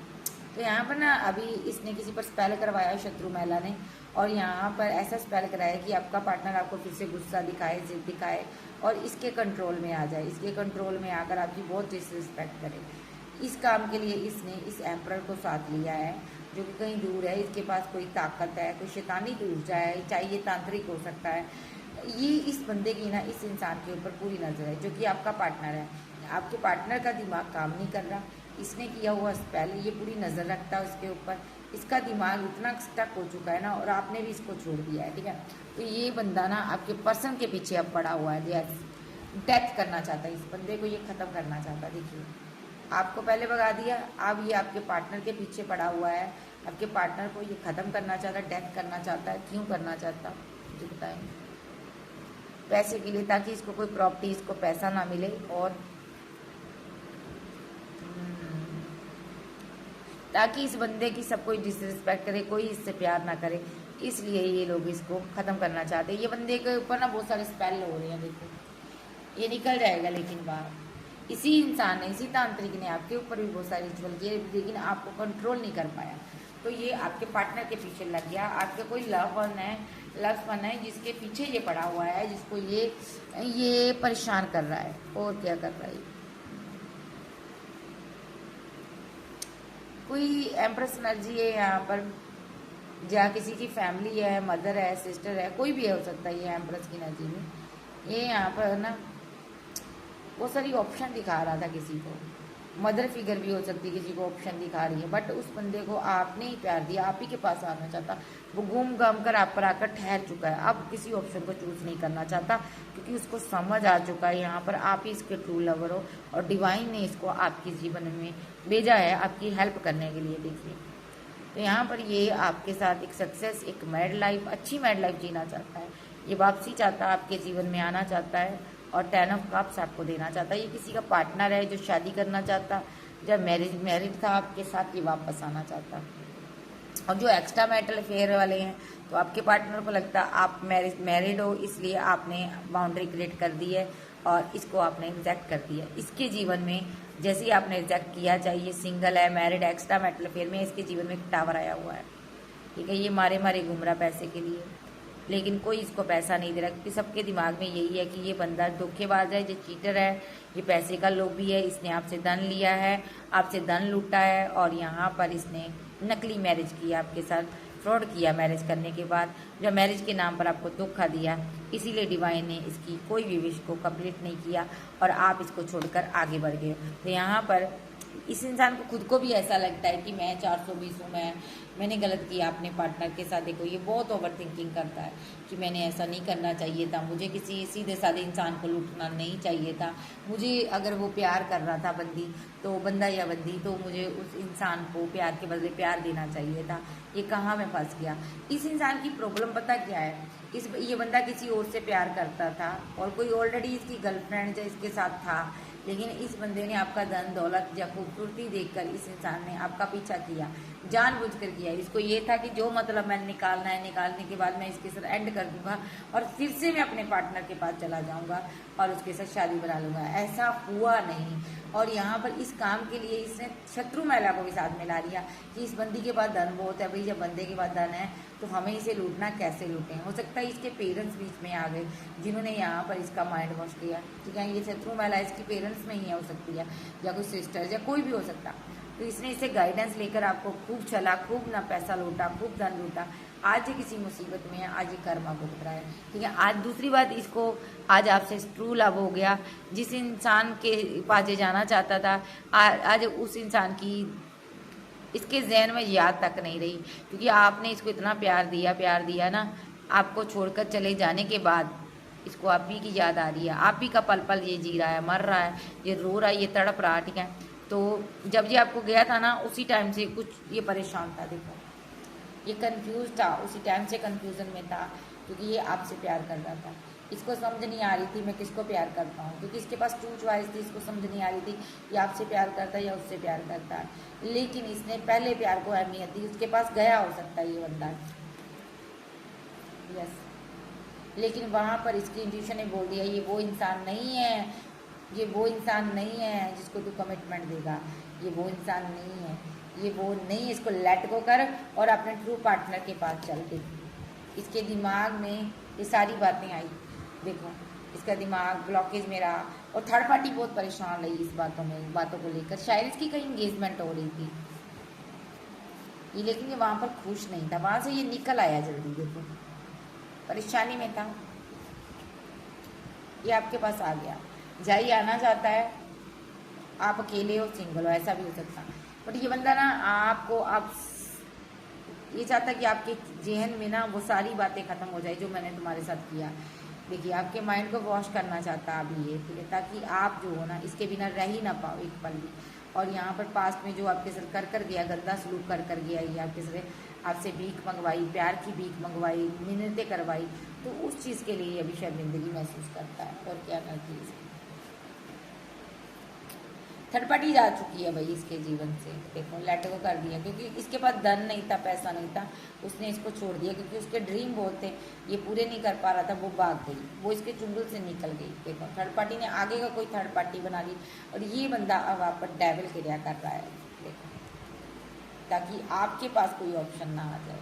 तो यहाँ पर ना अभी इसने किसी पर स्पेल करवाया है, शत्रु महिला ने, और यहाँ पर ऐसा स्पेल कराया कि आपका पार्टनर आपको फिर से गुस्सा दिखाए, जिद दिखाए और इसके कंट्रोल में आ जाए, इसके कंट्रोल में आकर आपकी बहुत डिसरिस्पेक्ट करे। इस काम के लिए इसने इस एम्परर को साथ लिया है, जो कि कहीं दूर है, इसके पास कोई ताकत है, कोई शैतानी ऊर्जा है, चाहे ये तांत्रिक हो सकता है। ये इस बंदे की ना इस इंसान के ऊपर पूरी नज़र है, जो कि आपका पार्टनर है। आपके पार्टनर का दिमाग काम नहीं कर रहा, इसने किया हुआ स्पेल ये पूरी नज़र रखता है उसके ऊपर। इसका दिमाग इतना स्टक हो चुका है ना, और आपने भी इसको छोड़ दिया है, ठीक है। तो ये बंदा ना आपके पर्सन के पीछे अब पड़ा हुआ है, डेथ करना चाहता है, इस बंदे को ये ख़त्म करना चाहता है। देखिए आपको पहले भगा दिया, अब ये आपके पार्टनर के पीछे पड़ा हुआ है, आपके पार्टनर को ये ख़त्म करना चाहता है, डेथ करना चाहता है। क्यों करना चाहता मुझे बताएंगे? पैसे के लिए, ताकि इसको कोई प्रॉपर्टी, इसको पैसा ना मिले, और ताकि इस बंदे की सब कोई डिसरिस्पेक्ट करे, कोई इससे प्यार ना करे, इसलिए ये लोग इसको ख़त्म करना चाहते हैं। ये बंदे के ऊपर ना बहुत सारे स्पेल हो रहे हैं, देखो ये निकल जाएगा लेकिन बाहर। इसी इंसान ने, इसी तांत्रिक ने आपके ऊपर भी बहुत सारे रिचुअल किए, लेकिन आपको कंट्रोल नहीं कर पाया। तो ये आपके पार्टनर के पीछे लग गया। आपके कोई लव वन है जिसके पीछे ये पड़ा हुआ है, जिसको ये परेशान कर रहा है। और क्या कर रहा है? कोई एम्प्रेस एनर्जी है यहाँ पर, जहाँ किसी की फैमिली है, मदर है, सिस्टर है, कोई भी हो सकता है ये एम्प्रेस की एनर्जी में। ये यहाँ पर ना बहुत सारी ऑप्शन दिखा रहा था किसी को, मदर फिगर भी हो सकती है, किसी को ऑप्शन दिखा रही है, बट उस बंदे को आपने ही प्यार दिया, आप ही के पास आना चाहता, वो घूम घाम कर आप पर आकर ठहर चुका है। अब किसी ऑप्शन को चूज नहीं करना चाहता, क्योंकि उसको समझ आ चुका है यहाँ पर आप ही इसके ट्रू लवर हो, और डिवाइन ने इसको आपके जीवन में भेजा है आपकी हेल्प करने के लिए। देखिए तो यहाँ पर ये आपके साथ एक सक्सेस, एक मैरिड लाइफ, अच्छी मैरिड लाइफ जीना चाहता है, ये वापसी चाहता है, आपके जीवन में आना चाहता है, और 10 ऑफ कप्स आपको देना चाहता है। ये किसी का पार्टनर है जो शादी करना चाहता, जब मैरिड था आपके साथ, ये वापस आना चाहता। और जो एक्स्ट्रा मैरिटल अफेयर वाले हैं, तो आपके पार्टनर को लगता है आप मैरिड हो, इसलिए आपने बाउंड्री क्रिएट कर दी है और इसको आपने रिजेक्ट कर दिया। इसके जीवन में जैसे ही आपने रिजेक्ट किया, चाहे ये सिंगल है, मैरिड, एक्स्ट्रा मैरिटल अफेयर में, इसके जीवन में एक टावर आया हुआ है, ठीक है। ये मारे घूम रहा पैसे के लिए, लेकिन कोई इसको पैसा नहीं दे रहा, क्योंकि सबके दिमाग में यही है कि ये बंदा धोखेबाज है, ये चीटर है, ये पैसे का लोभी है, इसने आपसे धन लिया है, आपसे धन लूटा है, और यहाँ पर इसने नकली मैरिज किया आपके साथ, फ्रॉड किया मैरिज करने के बाद, जब मैरिज के नाम पर आपको धोखा दिया। इसीलिए डिवाइन ने इसकी कोई भी विश को कंप्लीट नहीं किया, और आप इसको छोड़कर आगे बढ़ गए। तो यहाँ पर इस इंसान को खुद को भी ऐसा लगता है कि मैं 420 हूँ, मैंने गलत किया अपने पार्टनर के साथ। देखो ये बहुत ओवर थिंकिंग करता है कि मैंने ऐसा नहीं करना चाहिए था, मुझे किसी सीधे साधे इंसान को लूटना नहीं चाहिए था, मुझे अगर वो प्यार कर रहा था बंदा या बंदी, तो मुझे उस इंसान को प्यार के बदले प्यार देना चाहिए था। ये कहाँ मैं फंस गया। इस इंसान की प्रॉब्लम पता क्या है? ये बंदा किसी और से प्यार करता था, और कोई ऑलरेडी इसकी गर्लफ्रेंड या इसके साथ था, लेकिन इस बंदे ने आपका धन दौलत या खूबसूरती देखकर इस इंसान ने आपका पीछा किया, जानबूझकर किया। इसको ये था कि जो मतलब मैंने निकालना है, निकालने के बाद मैं इसके साथ एंड कर दूंगा, और फिर से मैं अपने पार्टनर के पास चला जाऊंगा और उसके साथ शादी बना लूंगा। ऐसा हुआ नहीं। और यहाँ पर इस काम के लिए इसने शत्रु महिला को भी साथ मिला लिया कि इस बंदी के पास धन बहुत है, भाई जब बंदे के पास धन है तो हमें इसे लूटना, कैसे लूटें। हो सकता है इसके पेरेंट्स बीच में आ गए, जिन्होंने यहाँ पर इसका माइंड वॉश किया, ठीक है। ये शत्रु महिला इसकी पेरेंट्स में ही हो सकती है, या कोई सिस्टर, या कोई भी हो सकता। तो इसने इसे गाइडेंस लेकर आपको खूब चला, खूब ना पैसा लूटा, खूब धन लूटा। आज ये किसी मुसीबत में है, आज ये कर्मा भुगत रहा है, ठीक है। आज दूसरी बात, इसको आज आपसे ट्रू लव हो गया। जिस इंसान के पास ये जाना चाहता था, आज उस इंसान की इसके जहन में याद तक नहीं रही, क्योंकि आपने इसको इतना प्यार दिया ना, आपको छोड़कर चले जाने के बाद इसको आप ही की याद आ रही है, आप ही का पल पल ये जी रहा है, मर रहा है, ये रो रहा है, ये तड़प रहा, ठीक है। तो जब ये आपको गया था ना, उसी टाइम से कुछ ये परेशान था। देखो ये कंफ्यूज था, उसी टाइम से कंफ्यूजन में था, क्योंकि ये आपसे प्यार कर रहा था। इसको समझ नहीं आ रही थी मैं किसको प्यार करता हूँ, क्योंकि इसके पास टू चॉइस थी, इसको समझ नहीं आ रही थी ये आपसे प्यार करता है या उससे प्यार करता है। लेकिन इसने पहले प्यार को अहमियत दी, उसके पास गया हो सकता है ये बंदा, यस, लेकिन वहाँ पर इसकी इंट्यूशन ने बोल दिया ये वो इंसान नहीं है, ये वो इंसान नहीं है जिसको तू कमिटमेंट देगा, ये वो इंसान नहीं है, ये वो नहीं है, इसको लेट गो कर और अपने ट्रू पार्टनर के पास चल दे। इसके दिमाग में ये सारी बातें आई, देखो इसका दिमाग ब्लॉकेज में रहा, और थर्ड पार्टी बहुत परेशान रही इस बातों को लेकर। शायद इसकी कहीं इंगेजमेंट हो रही थी ये, लेकिन ये वहाँ पर खुश नहीं था, वहाँ से ये निकल आया जल्दी, देखो परेशानी में था, ये आपके पास आ गया। जाई आना चाहता है, आप अकेले हो, सिंगल हो, ऐसा भी हो सकता है, बट ये बंदा ना आपको, आप ये चाहता है कि आपके जहन में ना वो सारी बातें खत्म हो जाए जो मैंने तुम्हारे साथ किया। देखिए आपके माइंड को वॉश करना चाहता है अभी ये, ठीक है, ताकि आप जो हो ना इसके बिना रह ही ना पाओ एक पल भी। और यहाँ पर पास्ट में जो आपके साथ कर गया, गंदा सलूक कर गया, ये आपके साथ आपसे भीख मंगवाई, प्यार की भीख मंगवाई, मिन्नतें करवाई, तो उस चीज़ के लिए अभी शर्मिंदगी महसूस करता है। और क्या करती है, थर्ड पार्टी जा चुकी है भाई इसके जीवन से, देखो लेट गो कर दिया, क्योंकि इसके पास धन नहीं था, पैसा नहीं था, उसने इसको छोड़ दिया, क्योंकि उसके ड्रीम बहुत थे, ये पूरे नहीं कर पा रहा था, वो भाग गई, वो इसके चुंगल से निकल गई। देखो थर्ड पार्टी ने आगे का कोई थर्ड पार्टी बना ली, और ये बंदा अब आप पर डेविल क्रिया कर रहा है, देखो, ताकि आपके पास कोई ऑप्शन ना आ जाए,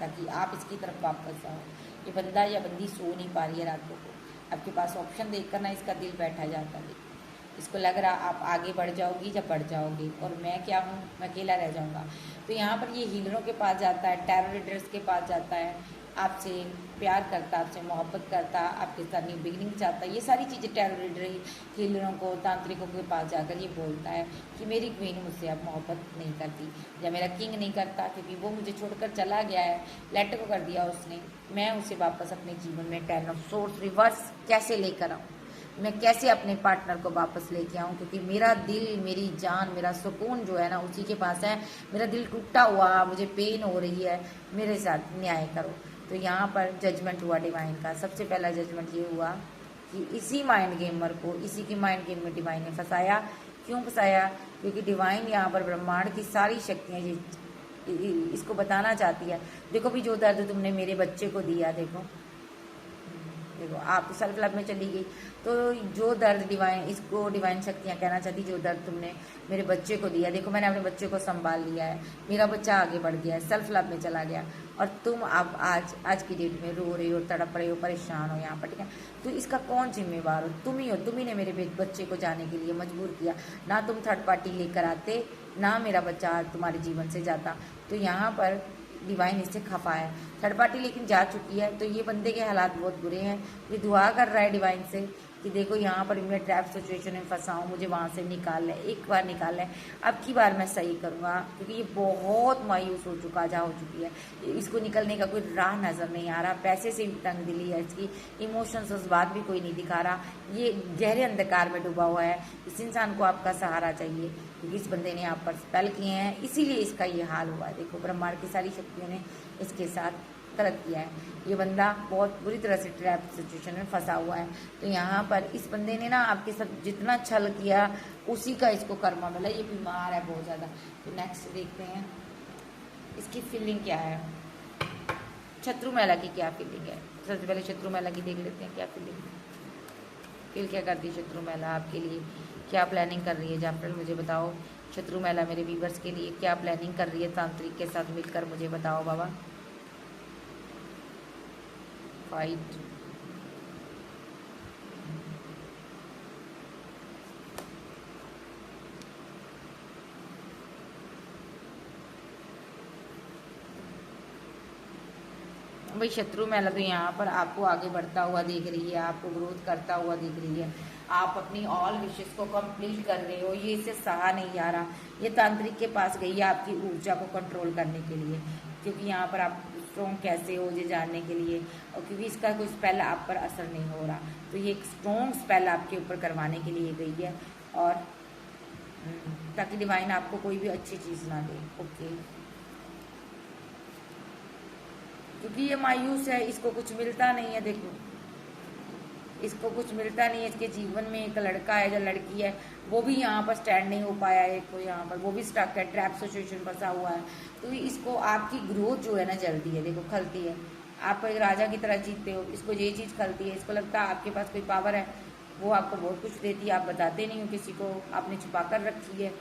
ताकि आप इसकी तरफ वापस आओ। ये बंदा या बंदी सो नहीं पा रही है रातों को, आपके पास ऑप्शन देखकर ना इसका दिल बैठा जाता है, इसको लग रहा आप आगे बढ़ जाओगी जब बढ़ जाओगी, और मैं क्या हूँ, मैं अकेला रह जाऊँगा। तो यहाँ पर ये हीलरों के पास जाता है, टैरो रीडर्स के पास जाता है, आपसे प्यार करता, आपसे मोहब्बत करता, आपके साथ न्यू बिगिनिंग चाहता है, ये सारी चीज़ें टैरो रीडर हीलरों को, तांत्रिकों के पास जाकर ये बोलता है कि मेरी क्वीन मुझसे अब मोहब्बत नहीं करती, या मेरा किंग नहीं करता, क्योंकि वो मुझे छोड़कर चला गया है, लेट को कर दिया उसने, मैं उसे वापस अपने जीवन में टेन ऑफ सोर्स रिवर्स कैसे लेकर आऊँ, मैं कैसे अपने पार्टनर को वापस लेके आऊँ, क्योंकि मेरा दिल, मेरी जान, मेरा सुकून जो है ना उसी के पास है, मेरा दिल टूटा हुआ, मुझे पेन हो रही है, मेरे साथ न्याय करो। तो यहाँ पर जजमेंट हुआ डिवाइन का। सबसे पहला जजमेंट ये हुआ कि इसी माइंड गेमर को, इसी की माइंड गेम में डिवाइन ने फंसाया। क्यों फंसाया? क्योंकि डिवाइन यहाँ पर ब्रह्मांड की सारी शक्तियाँ इसको बताना चाहती है, देखो भी जो दर्द तुमने मेरे बच्चे को दिया, देखो आप सेल्फ लव में चली गई, तो जो दर्द इसको डिवाइन शक्तियाँ कहना चाहती, जो दर्द तुमने मेरे बच्चे को दिया, देखो मैंने अपने बच्चे को संभाल लिया है, मेरा बच्चा आगे बढ़ गया है, सेल्फ लव में चला गया, और तुम अब आज की डेट में रो रहे हो, तड़प रहे हो, परेशान हो यहाँ पर, ठीक है। तो इसका कौन जिम्मेवार हो? तुम ही हो, तुम ही ने मेरे बच्चे को जाने के लिए मजबूर किया, ना तुम थर्ड पार्टी लेकर आते, ना मेरा बच्चा तुम्हारे जीवन से जाता। तो यहाँ पर डिवाइन इससे खफा है। थर्ड पार्टी लेकिन जा चुकी है, तो ये बंदे के हालात बहुत बुरे हैं। ये दुआ कर रहा है डिवाइन से कि देखो यहाँ पर मैं ट्रैप सिचुएशन में फंसा हूँ, मुझे वहाँ से निकाल ले, एक बार निकाल ले, अब की बार मैं सही करूँगा, क्योंकि ये बहुत मायूस हो चुका, जा हो चुकी है, इसको निकलने का कोई राह नज़र नहीं आ रहा, पैसे से भी तंग दिली है इसकी, इमोशंस उस बात भी कोई नहीं दिखा रहा, ये गहरे अंधकार में डूबा हुआ है। इस इंसान को आपका सहारा चाहिए, क्योंकि इस बंदे ने आप पर स्पेल किए हैं, इसीलिए इसका ये हाल हुआ है। देखो ब्रह्मांड की सारी शक्तियों ने इसके साथ गलत किया है, ये बंदा बहुत बुरी तरह से ट्रैप सिचुएशन में फंसा हुआ है। तो यहाँ पर इस बंदे ने ना आपके साथ जितना छल किया उसी का इसको कर्मा मिला, ये बीमार है बहुत ज़्यादा। तो नेक्स्ट देखते हैं इसकी फीलिंग क्या है, शत्रु महिला की क्या फीलिंग है। सबसे पहले शत्रु महिला की देख लेते हैं क्या फीलिंग, फील क्या करती है शत्रु महिला आपके लिए, क्या प्लानिंग कर रही है। जाफर मुझे बताओ शत्रु महिला मेरे व्यूअर्स के लिए क्या प्लानिंग कर रही है, तांत्रिक के साथ मिलकर मुझे बताओ बाबा। फाइट, भाई शत्रु महिला तो यहाँ पर आपको आगे बढ़ता हुआ दिख रही है, आपको ग्रोथ करता हुआ दिख रही है, आप अपनी ऑल विशेस को कंप्लीट कर रहे हो, ये इसे सहा नहीं आ रहा, ये तांत्रिक के पास गई है आपकी ऊर्जा को कंट्रोल करने के लिए, क्योंकि यहाँ पर आप स्ट्रॉन्ग कैसे हो ये जानने के लिए, और क्योंकि इसका कोई स्पेल आप पर असर नहीं हो रहा, तो ये एक स्ट्रॉन्ग स्पेल आपके ऊपर करवाने के लिए गई है, और ताकि डिवाइन आपको कोई भी अच्छी चीज़ ना दे। ओके, क्योंकि ये मायूस है, इसको कुछ मिलता नहीं है। देखो इसको कुछ मिलता नहीं है इसके जीवन में। एक लड़का है या लड़की है, वो भी यहाँ पर स्टैंड नहीं हो पाया है, एक यहाँ पर वो भी स्टक है, ट्रैप सिचुएशन फंसा हुआ है। तो इसको आपकी ग्रोथ जो है ना जल्दी है, देखो खलती है। आप एक राजा की तरह जीतते हो, इसको ये चीज़ खलती है। इसको लगता है आपके पास कोई पावर है, वो आपको बहुत कुछ देती है, आप बताते नहीं हो किसी को, आपने छुपा कर रखी है,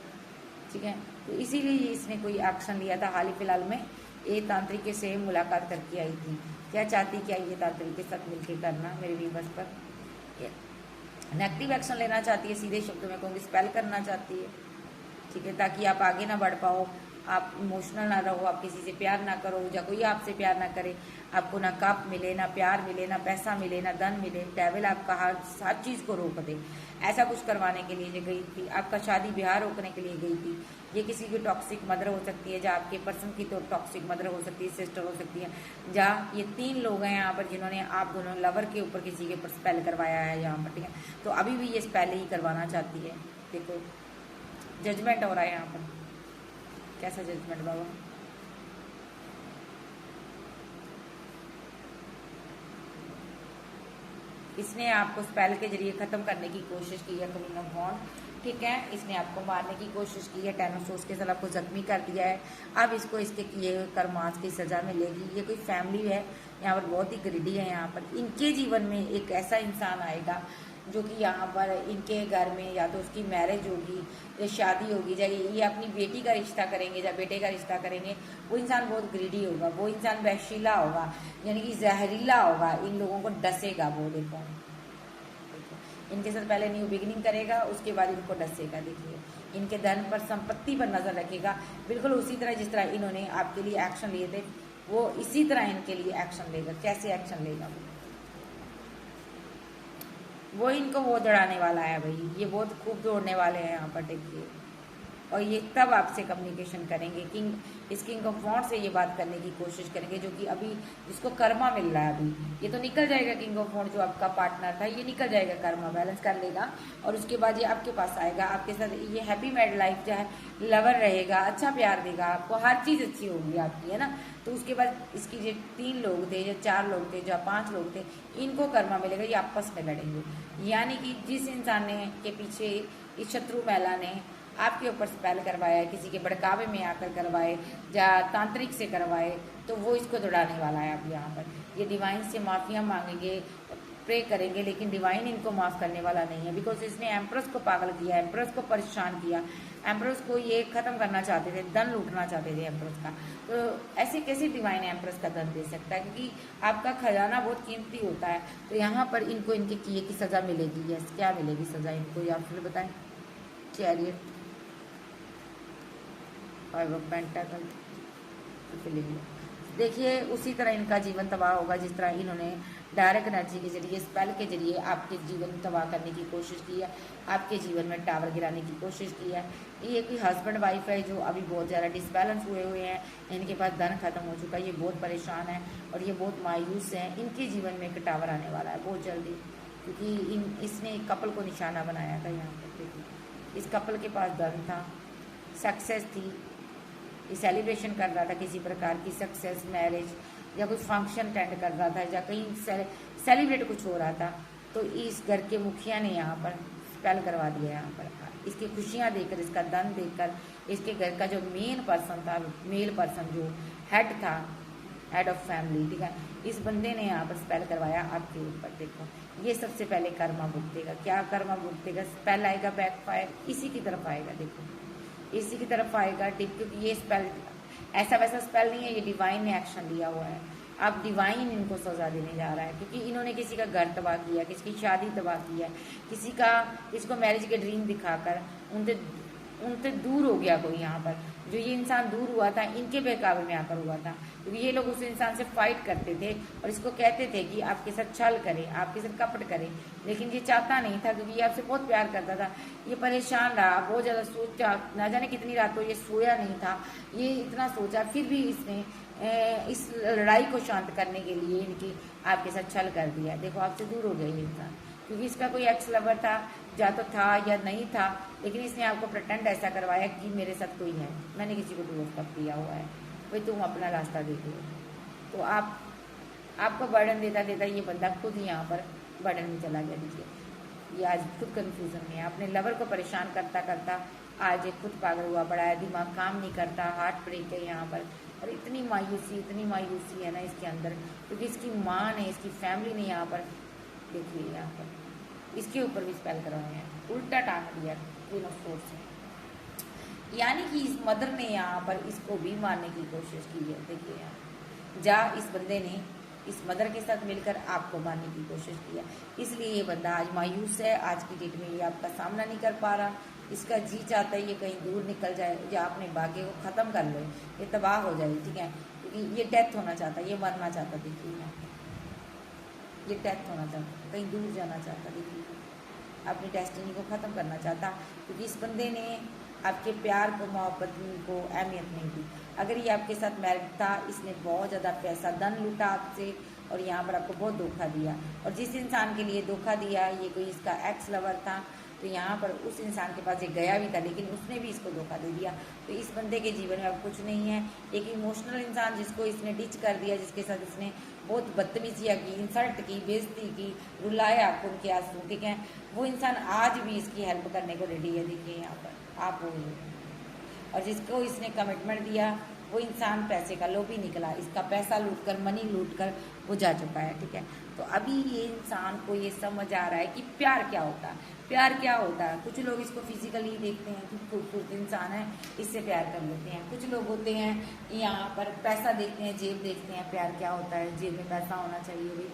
ठीक है। तो इसीलिए इसने कोई एक्शन लिया था। हाल ही फिलहाल में ये तांत्रिक से मुलाकात करके आई थी। क्या चाहती, क्या ये तांत्रिक के साथ मिलकर करना मेरे व्यूवर्स पर नेगेटिव एक्शन लेना चाहती है, सीधे शब्दों में कहूँगी स्पेल करना चाहती है, ठीक है, ताकि आप आगे ना बढ़ पाओ, आप इमोशनल ना रहो, आप किसी से प्यार ना करो या कोई आपसे प्यार ना करे, आपको ना कप मिले, ना प्यार मिले, ना पैसा मिले, ना धन मिले। डेविल आपका हर चीज़ को रोक दे, ऐसा कुछ करवाने के लिए ये गई थी। आपका शादी ब्याह रोकने के लिए गई थी। ये किसी की टॉक्सिक मदर हो सकती है, जहाँ आपके पर्सन की तो टॉक्सिक मदर हो सकती है, सिस्टर हो सकती है। जहाँ ये 3 लोग हैं यहाँ पर जिन्होंने आप दोनों लवर के ऊपर किसी के ऊपर स्पेल करवाया है यहाँ पर, ठीक है। तो अभी भी ये स्पेल ही करवाना चाहती है। देखो जजमेंट हो रहा है यहाँ पर, कैसा जजमेंट बाबा? इसने आपको स्पेल के जरिए खत्म करने की कोशिश की है, क्वीन ऑफ वॉन्ड, ठीक है। इसने आपको मारने की कोशिश की है, 10 ऑफ सोर्ड्स के साथ आपको जख्मी कर दिया है। अब इसको इसके किए हुए कर्मास की सजा मिलेगी। ये कोई फैमिली है यहाँ पर, बहुत ही ग्रिडी है यहाँ पर। इनके जीवन में एक ऐसा इंसान आएगा जो कि यहाँ पर इनके घर में या तो उसकी मैरिज होगी या शादी होगी, या ये अपनी बेटी का रिश्ता करेंगे या बेटे का रिश्ता करेंगे। वो इंसान बहुत ग्रीडी होगा, वो इंसान वहशीला होगा, यानी कि जहरीला होगा, इन लोगों को डसेगा वो। देखो इनके साथ पहले न्यू बिगिनिंग करेगा, उसके बाद इनको डसेगा। देखिए इनके धन पर, संपत्ति पर नजर रखेगा, बिल्कुल उसी तरह जिस तरह इन्होंने आपके लिए एक्शन लिए थे, वो इसी तरह इनके लिए एक्शन लेगा। कैसे एक्शन लेगा वो इनको वो दौड़ाने वाला है भाई, ये बहुत खूब दौड़ने वाले हैं यहाँ पर, देखिए। और ये तब आपसे कम्युनिकेशन करेंगे, इस किंग ऑफ वॉन्ड से ये बात करने की कोशिश करेंगे, जो कि अभी जिसको कर्मा मिल रहा है। अभी ये तो निकल जाएगा, किंग ऑफ वॉन्ड जो आपका पार्टनर था ये निकल जाएगा, कर्मा बैलेंस कर लेगा, और उसके बाद ये आपके पास आएगा, आपके साथ ये हैप्पी मैरिड लाइफ जो है, लवर रहेगा, अच्छा प्यार देगा आपको, हर चीज़ अच्छी होगी आपकी, है ना। तो उसके बाद इसकी जो 3 लोग थे, जो 4 लोग थे, जो 5 लोग थे, इनको कर्मा मिलेगा, ये आपस में लड़ेंगे। यानी कि जिस इंसान ने के पीछे इस शत्रु महिला ने आपके ऊपर स्पेल करवाया है, किसी के भड़कावे में आकर करवाए या तांत्रिक से करवाए, तो वो इसको दौड़ाने वाला है। अब यहाँ पर ये डिवाइन से माफिया मांगेंगे, प्रे करेंगे, लेकिन डिवाइन इनको माफ़ करने वाला नहीं है, बिकॉज इसने एम्प्रेस को पागल किया, एम्प्रेस को परेशान किया, एम्प्रेस को ये ख़त्म करना चाहते थे, धन लूटना चाहते थे एम्प्रेस का। तो ऐसे कैसे डिवाइन एम्प्रेस का धन दे सकता है, क्योंकि आपका खजाना बहुत कीमती होता है। तो यहाँ पर इनको इनके किए की सज़ा मिलेगी। यस, क्या मिलेगी सज़ा इनको, या फिर बताएं? Chariot, 5 of pentacle. देखिए उसी तरह इनका जीवन तबाह होगा जिस तरह इन्होंने डायरेक्ट एनर्जी के जरिए, स्पेल के जरिए आपके जीवन तबाह करने की कोशिश की है, आपके जीवन में टावर गिराने की कोशिश की है। ये कोई हस्बैंड वाइफ है जो अभी बहुत ज़्यादा डिसबैलेंस हुए हैं, इनके पास धन खत्म हो चुका है, ये बहुत परेशान है और ये बहुत मायूस हैं। इनके जीवन में एक टावर आने वाला है बहुत जल्दी, क्योंकि इसने एक कपल को निशाना बनाया था। यहाँ पर देखिए इस कपल के पास धन था, सक्सेस थी, ये सेलिब्रेशन कर रहा था किसी प्रकार की सक्सेस, मैरिज या कोई फंक्शन अटेंड कर रहा था या कहीं सेलिब्रेट कुछ हो रहा था। तो इस घर के मुखिया ने यहाँ पर स्पेल करवा दिया। यहाँ पर इसकी खुशियाँ देखकर, इसका धन देखकर, इसके घर का जो मेन पर्सन था, मेल पर्सन जो हेड था, हेड ऑफ फैमिली, ठीक है, इस बंदे ने यहाँ पर स्पेल करवाया आपके ऊपर। देखो ये सबसे पहले कर्मा भुगतेगा। क्या कर्मा भुगतेगा? स्पेल आएगा बैकफायर, इसी की तरफ आएगा। देखो इसी की तरफ आएगा टिप, क्योंकि ये स्पेल ऐसा वैसा स्पेल नहीं है, ये डिवाइन ने एक्शन लिया हुआ है। अब डिवाइन इनको सजा देने जा रहा है, क्योंकि इन्होंने किसी का घर तबाह किया, किसी की शादी तबाह किया, किसको मैरिज के ड्रीम दिखाकर उनसे दूर हो गया कोई। यहाँ पर जो ये इंसान दूर हुआ था, इनके बहकावे में आकर हुआ था, क्योंकि ये लोग उस इंसान से फाइट करते थे और इसको कहते थे कि आपके साथ छल करे, आपके साथ कपट करे, लेकिन ये चाहता नहीं था, क्योंकि ये आपसे बहुत प्यार करता था। ये परेशान रहा, बहुत ज़्यादा सोचा, ना जाने कितनी रातों ये सोया नहीं था, ये इतना सोचा, फिर भी इसने इस लड़ाई को शांत करने के लिए इनकी आपके साथ छल कर दिया। देखो आपसे दूर हो गया ये इंसान, क्योंकि इसका कोई एक्स लवर था, या तो था या नहीं था, लेकिन इसने आपको प्रटेंड ऐसा करवाया कि मेरे साथ कोई है, मैंने किसी को डिवोर्स कर दिया हुआ है, भाई तुम अपना रास्ता देख लो। तो आप आपको बर्डन देता देता ये बंदा खुद यहाँ पर बर्डन में चला गया। देखिए ये आज खुद कंफ्यूजन में है, अपने लवर को परेशान करता करता आज ये खुद पागल हुआ पड़ा है, दिमाग काम नहीं करता, हार्ट ब्रेक है यहाँ पर। और इतनी मायूसी है ना इसके अंदर, क्योंकि इसकी माँ ने, इसकी फैमिली ने यहाँ पर, देखिए यहाँ पर इसके ऊपर भी स्पेल करवाए हैं, उल्टा टांग दिया क्वीन ऑफ सोर्ड्स से। यानी कि इस मदर ने यहाँ पर इसको भी मारने की कोशिश की है। देखिए यहाँ इस बंदे ने इस मदर के साथ मिलकर आपको मारने की कोशिश किया, इसलिए ये बंदा आज मायूस है। आज की डेट में ये आपका सामना नहीं कर पा रहा, इसका जी चाहता है ये कहीं दूर निकल जाए या अपने भाग्य को ख़त्म कर लो, ये तबाह हो जाए, ठीक है, क्योंकि ये डेथ होना चाहता है, ये मरना चाहता। देखिए ये डेथ होना चाहता, कहीं दूर जाना चाहता, देखिए अपनी डेस्टिनी को ख़त्म करना चाहता, क्योंकि इस बंदे ने आपके प्यार को, मोहब्बत को अहमियत नहीं दी। अगर ये आपके साथ मैरिड था, इसने बहुत ज़्यादा पैसा धन लूटा आपसे और यहाँ पर आपको बहुत धोखा दिया। और जिस इंसान के लिए धोखा दिया, ये कोई इसका एक्स लवर था, तो यहाँ पर उस इंसान के पास ये गया भी था, लेकिन उसने भी इसको धोखा दे दिया। तो इस बंदे के जीवन में अब कुछ नहीं है। एक इमोशनल इंसान जिसको इसने डिच कर दिया, जिसके साथ इसने बहुत बदतमीजियाँ की, इंसल्ट की, बेइज्जती की, रुलाया आपको उनके आंसू, ठीक है, वो इंसान आज भी इसकी हेल्प करने को रेडी है। देखिए यहाँ पर आप वो, और जिसको इसने कमिटमेंट दिया वो इंसान पैसे का लोभी निकला, इसका पैसा लूटकर, मनी लूटकर वो जा चुका है, ठीक है। तो अभी ये इंसान को ये समझ आ रहा है कि प्यार क्या होता है, प्यार क्या होता है। कुछ लोग इसको फिजिकली देखते हैं कि खूबसूरत इंसान है, इससे प्यार कर लेते हैं। कुछ लोग होते हैं यहाँ पर पैसा देखते हैं, जेब देखते हैं, प्यार क्या होता है, जेब में पैसा होना चाहिए भाई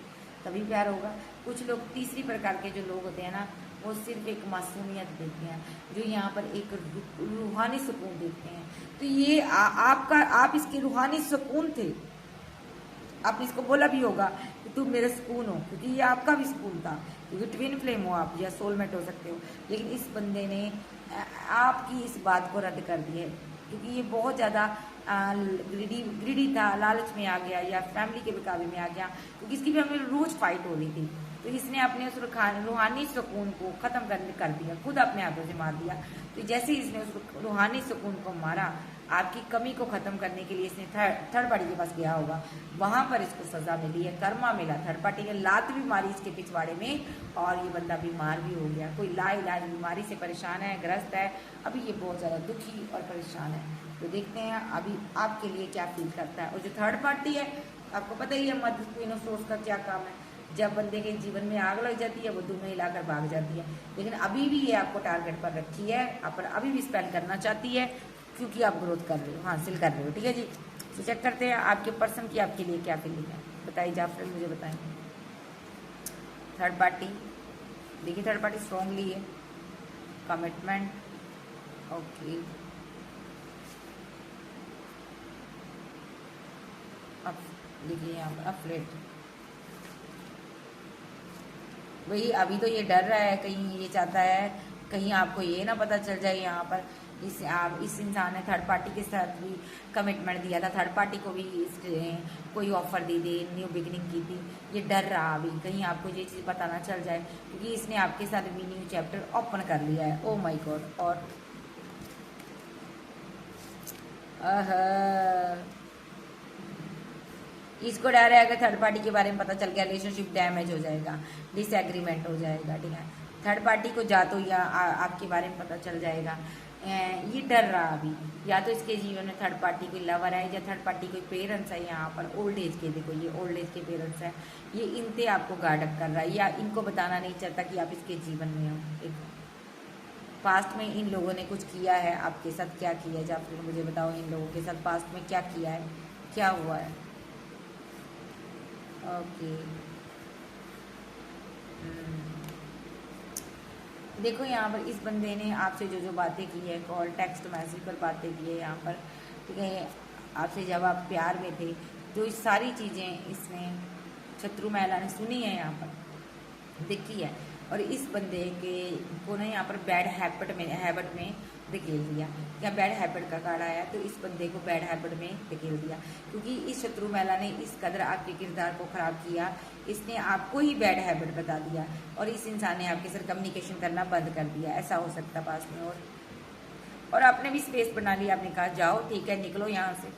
तभी प्यार होगा। कुछ लोग तीसरी प्रकार के जो लोग होते हैं ना, वो सिर्फ एक मासूमियत देखते हैं, जो यहाँ पर एक रूहानी सुकून देखते हैं। तो ये आप इसके रूहानी सुकून थे। आपने इसको बोला भी होगा कि तुम मेरा सुकून हो, क्योंकि ये आपका भी सुकून था, क्योंकि ट्विन फ्लेम हो आप या सोलमेट हो सकते हो। लेकिन इस बंदे ने आपकी इस बात को रद्द कर दिया, क्योंकि ये बहुत ज़्यादा ग्रीडी था, लालच में आ गया या फैमिली के बेकाबू में आ गया, क्योंकि इसकी फैमिली रोज फाइट हो रही थी। तो इसने अपने उस रूहानी सुकून को ख़त्म कर दिया, खुद अपने हाथों से मार दिया। तो जैसे इसने उस रूहानी सुकून को मारा, आपकी कमी को ख़त्म करने के लिए इसने थर्ड पार्टी के पास गया होगा, वहाँ पर इसको सज़ा मिली है, कर्मा मिला। थर्ड पार्टी ने लात भी मारी इसके पिछवाड़े में और ये बंदा बीमार भी हो गया, कोई लाइलाज बीमारी से परेशान है, ग्रस्त है, अभी ये बहुत ज़्यादा दुखी और परेशान है। तो देखते हैं अभी आपके लिए क्या फील करता है। और जो थर्ड पार्टी है, आपको पता ही है मध्य क्वीन ऑफ सोर्स का क्या काम है। जब बंदे के जीवन में आग लग जाती है, वो धुएं हिलाकर भाग जाती है, लेकिन अभी भी ये आपको टारगेट पर रखी है, आप पर अभी भी स्पेंड करना चाहती है, क्योंकि आप ग्रोथ कर रहे हो, हासिल कर रहे हो, ठीक है जी। तो चेक करते हैं आपके पर्सन की आपके लिए क्या फीलिंग है, बताइए जाफर, मुझे बताएंगे। थर्ड पार्टी, देखिए थर्ड पार्टी स्ट्रॉन्गली है, कमिटमेंट, ओके, अब देखिए यहाँ पर अफ्रेड, वही अभी तो ये डर रहा है, कहीं ये चाहता है कहीं आपको ये ना पता चल जाए यहाँ पर इस इंसान ने थर्ड पार्टी के साथ भी कमिटमेंट दिया था, थर्ड पार्टी को भी कोई ऑफर दे दे, न्यू बिगिनिंग की थी। ये डर रहा अभी कहीं आपको ये चीज़ पता ना चल जाए, क्योंकि इसने आपके साथ भी न्यू चैप्टर ओपन कर लिया है। ओ माय गॉड, और इसको डर है अगर थर्ड पार्टी के बारे में पता चल गया, रिलेशनशिप डैमेज हो जाएगा, डिसएग्रीमेंट हो जाएगा, ठीक है। थर्ड पार्टी को जा तो या आपके बारे में पता चल जाएगा, ये डर रहा अभी। या तो इसके जीवन में थर्ड पार्टी कोई लवर है, या थर्ड पार्टी कोई पेरेंट्स है यहाँ पर, ओल्ड एज के, देखो ये ओल्ड एज के पेरेंट्स हैं, ये इनसे आपको गार्ड अप कर रहा है, या इनको बताना नहीं चाहता कि आप इसके जीवन में हो। देखो पास्ट में इन लोगों ने कुछ किया है आपके साथ, क्या किया है, जब फिर मुझे बताओ इन लोगों के साथ पास्ट में क्या किया है, क्या हुआ है। ओके, देखो यहाँ पर इस बंदे ने आपसे जो जो बातें की है, कॉल, टेक्स्ट, मैसेज पर बातें की है यहाँ पर, ठीक है, आपसे जब आप प्यार में थे, जो इस सारी चीज़ें इसने शत्रु महिला ने सुनी है यहाँ पर, देखी है। और इस बंदे के को ना यहाँ पर बैड हैबिट में धकेल दिया, या बैड हैबिट का कार्ड आया, तो इस बंदे को बैड हैबिट में धकेल दिया, क्योंकि इस शत्रु महिला ने इस कदर आपके किरदार को ख़राब किया, इसने आपको ही बैड हैबिट बता दिया, और इस इंसान ने आपके साथ कम्युनिकेशन करना बंद कर दिया। ऐसा हो सकता पास में, और आपने भी स्पेस बना लिया, आपने कहा जाओ ठीक है निकलो यहाँ से,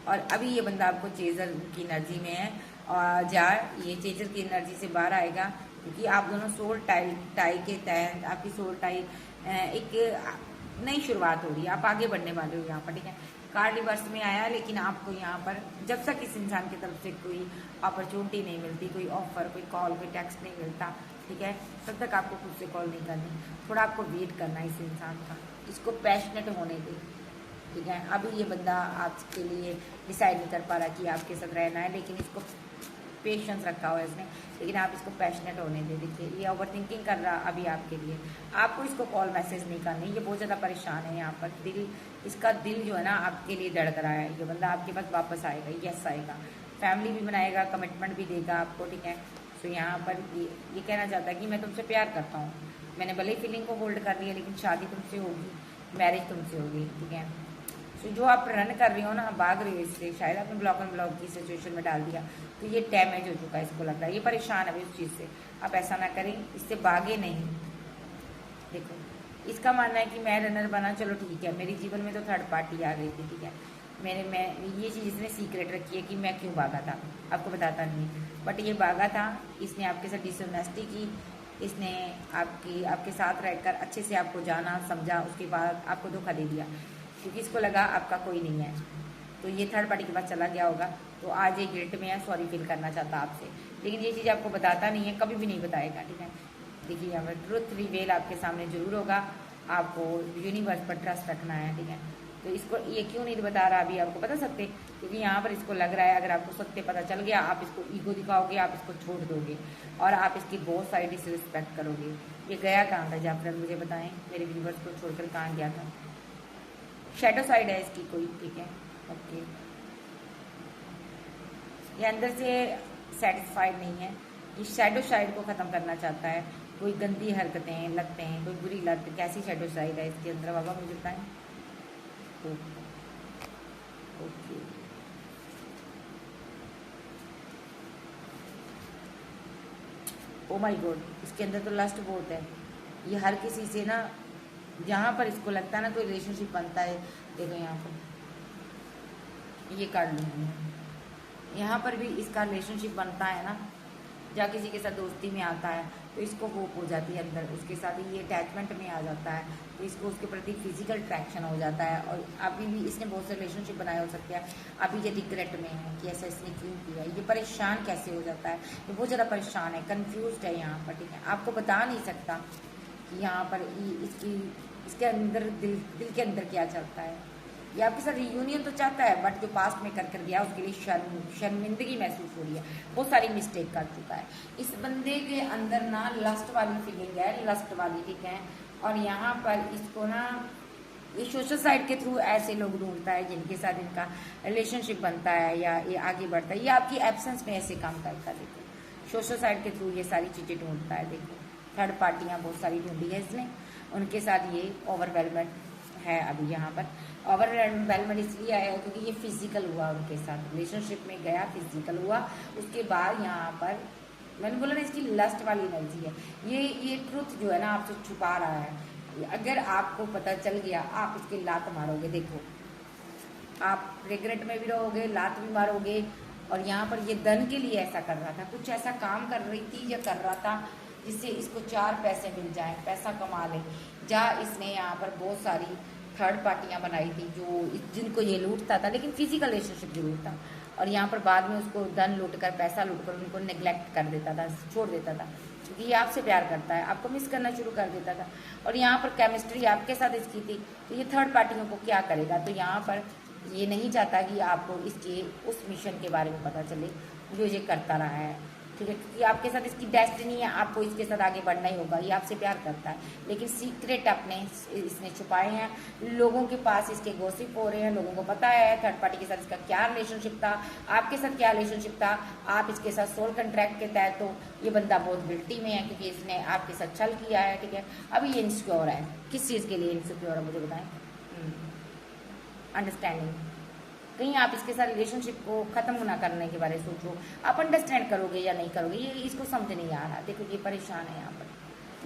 और अभी ये बंदा आपको चेजर की एनर्जी में है, और ये चेजर की एनर्जी से बाहर आएगा, क्योंकि आप दोनों सोल टाई के तहत आपकी सोल टाई एक नई शुरुआत हो रही है, आप आगे बढ़ने वाले हो यहाँ पर, ठीक है। कार्ड रिवर्स में आया, लेकिन आपको यहाँ पर जब तक इस इंसान की तरफ से कोई अपॉर्चुनिटी नहीं मिलती, कोई ऑफर, कोई कॉल, कोई टेक्स्ट नहीं मिलता, ठीक है, तब तक आपको खुद से कॉल नहीं करनी, थोड़ा आपको वेट करना है इस इंसान का, इसको पैशनेट होने दे, ठीक है। अभी ये बंदा आपके लिए डिसाइड नहीं कर पा रहा कि आपके साथ रहना है, लेकिन इसको पेशेंस रखा हुआ है इसने, लेकिन आप इसको पैशनेट होने दे। देखिए ये ओवर थिंकिंग कर रहा अभी आपके लिए, आपको इसको कॉल मैसेज नहीं करनी, ये बहुत ज़्यादा परेशान है यहाँ पर, इसका दिल जो है ना आपके लिए धड़क रहा है, ये बंदा आपके पास वापस आएगा, यस आएगा, फैमिली भी बनाएगा, कमिटमेंट भी देगा आपको, ठीक है। तो यहाँ पर ये कहना चाहता है कि मैं तुमसे प्यार करता हूँ, मैंने भले ही फीलिंग को होल्ड कर लिया, लेकिन शादी तुमसे होगी, मैरिज तुमसे होगी, ठीक है। तो जो आप रन कर रही हो ना, भाग रही हो इससे, शायद आपने ब्लॉक एंड ब्लॉक की सिचुएशन में डाल दिया, तो ये डैमेज हो चुका है, इसको लग रहा है, ये परेशान है उस चीज़ से, आप ऐसा ना करें, इससे भागे नहीं। देखो इसका मानना है कि मैं रनर बना, चलो ठीक है, मेरे जीवन में तो थर्ड पार्टी आ गई थी, ठीक है, मैं ये चीज़ इसने सीक्रेट रखी है कि मैं क्यों भागा था, आपको बताता नहीं, बट ये भागा था, इसने आपके साथ डिसऑनेस्टी की, इसने आपके साथ रहकर अच्छे से आपको जाना समझा, उसके बाद आपको धोखा दे दिया, क्योंकि इसको लगा आपका कोई नहीं है, तो ये थर्ड पार्टी के पास चला गया होगा, तो आज ये गिल्ट में है, सॉरी फील करना चाहता आपसे, लेकिन ये चीज़ आपको बताता नहीं है, कभी भी नहीं बताएगा, ठीक है। देखिए यहाँ पर ट्रुथ रिवेल आपके सामने जरूर होगा, आपको यूनिवर्स पर ट्रस्ट रखना है, ठीक है। तो इसको ये क्यों नहीं बता रहा अभी आपको बता सकते, क्योंकि यहाँ पर इसको लग रहा है अगर आपको सत्य पता चल गया, आप इसको ईगो दिखाओगे, आप इसको छोड़ दोगे, और आप इसकी बहुत सारी डिसरिस्पेक्ट करोगे। ये गया कहाँ था जाफर, मुझे बताएं, मेरे यूनिवर्स को छोड़कर कहाँ गया था, शैडो साइड है इसकी कोई, ठीक है, ओके। ये अंदर से सेटिस्फाइड नहीं है, ये शैडो साइड को ख़त्म करना चाहता है, कोई गंदी हरकतें लगते हैं, कोई बुरी लत, कैसी शैडो साइड है इसके अंदर बाबा मुझे बताएं। ओके ओ माय गॉड, इसके अंदर तो लस्ट बहुत है, ये हर किसी से ना, जहाँ पर इसको लगता है ना कोई रिलेशनशिप बनता है, देखो यहाँ पर ये कार्ड लूँगी, यहाँ पर भी इसका रिलेशनशिप बनता है ना, जहाँ किसी के साथ दोस्ती में आता है तो इसको होप हो जाती है अंदर, उसके साथ ये अटैचमेंट में आ जाता है, तो इसको उसके प्रति फिजिकल अट्रैक्शन हो जाता है, और अभी भी इसने बहुत से रिलेशनशिप बनाए हो सकते हैं, अभी ये रिग्रेट में है कि ऐसा इसने क्यों किया, ये परेशान कैसे हो जाता है, ये बहुत ज़्यादा परेशान है, कन्फ्यूज है यहाँ पर, ठीक है। आपको बता नहीं सकता कि यहाँ पर इसके अंदर दिल के अंदर क्या चलता है, ये आपके साथ रियूनियन तो चाहता है, बट जो पास्ट में कर गया उसके लिए शर्मिंदगी महसूस हो रही है, बहुत सारी मिस्टेक कर चुका है, इस बंदे के अंदर ना लस्ट वाली फीलिंग है, लस्ट वाली, ठीक है। और यहाँ पर इसको ना ये सोशल साइड के थ्रू ऐसे लोग ढूंढता है जिनके साथ इनका रिलेशनशिप बनता है या ये आगे बढ़ता है, ये आपकी एब्सेंस में ऐसे काम करता है, देखो सोशल साइड के थ्रू ये सारी चीज़ें ढूंढता है, देखो थर्ड पार्टियाँ बहुत सारी ढूंढी है इसने, उनके साथ ये ओवरवेलमेंट है, अभी यहाँ पर ओवरवेलमेंट इसलिए आया क्योंकि ये फिजिकल हुआ उनके साथ, रिलेशनशिप में गया, फिजिकल हुआ, उसके बाद यहाँ पर मैंने बोला ना इसकी लस्ट वाली एनर्जी है, ये ट्रुथ जो है ना आपसे छुपा रहा है, अगर आपको पता चल गया आप इसके लात मारोगे, देखो आप रिग्रेट में भी रहोगे, लात भी मारोगे, और यहाँ पर ये धन के लिए ऐसा कर रहा था, कुछ ऐसा काम कर रही थी या कर रहा था जिससे इसको 4 पैसे मिल जाए, पैसा कमा ले, जहाँ इसने यहाँ पर बहुत सारी थर्ड पार्टियाँ बनाई थी जो जिनको ये लूटता था, लेकिन फिजिकल रिलेशनशिप जरूर था, और यहाँ पर बाद में उसको धन लूट कर, पैसा लूट कर उनको नेग्लेक्ट कर देता था, छोड़ देता था, क्योंकि ये आपसे प्यार करता है, आपको मिस करना शुरू कर देता था, और यहाँ पर केमिस्ट्री आपके साथ इसकी थी, तो ये थर्ड पार्टियों को क्या करेगा, तो यहाँ पर ये नहीं चाहता कि आपको इसके उस मिशन के बारे में पता चले जो ये करता रहा है, ठीक है, क्योंकि आपके साथ इसकी डेस्टिनी है, आपको इसके साथ आगे बढ़ना ही होगा, ये आपसे प्यार करता है, लेकिन सीक्रेट अपने इसने छुपाए हैं, लोगों के पास इसके गॉसिप हो रहे हैं, लोगों को पता है थर्ड पार्टी के साथ इसका क्या रिलेशनशिप था, आपके साथ क्या रिलेशनशिप था, आप इसके साथ सोल कंट्रैक्ट के तहत, तो ये बंदा बहुत गिल्टी में है क्योंकि इसने आपके साथ छल किया है, ठीक है। अभी ये इनसिक्योर है, किस चीज़ के लिए इनसिक्योर है मुझे बताएं, अंडरस्टैंडिंग, कहीं आप इसके साथ रिलेशनशिप को ख़त्म ना करने के बारे में सोचो, आप अंडरस्टैंड करोगे या नहीं करोगे, ये इसको समझ नहीं आ रहा, देखो ये परेशान है यहाँ पर,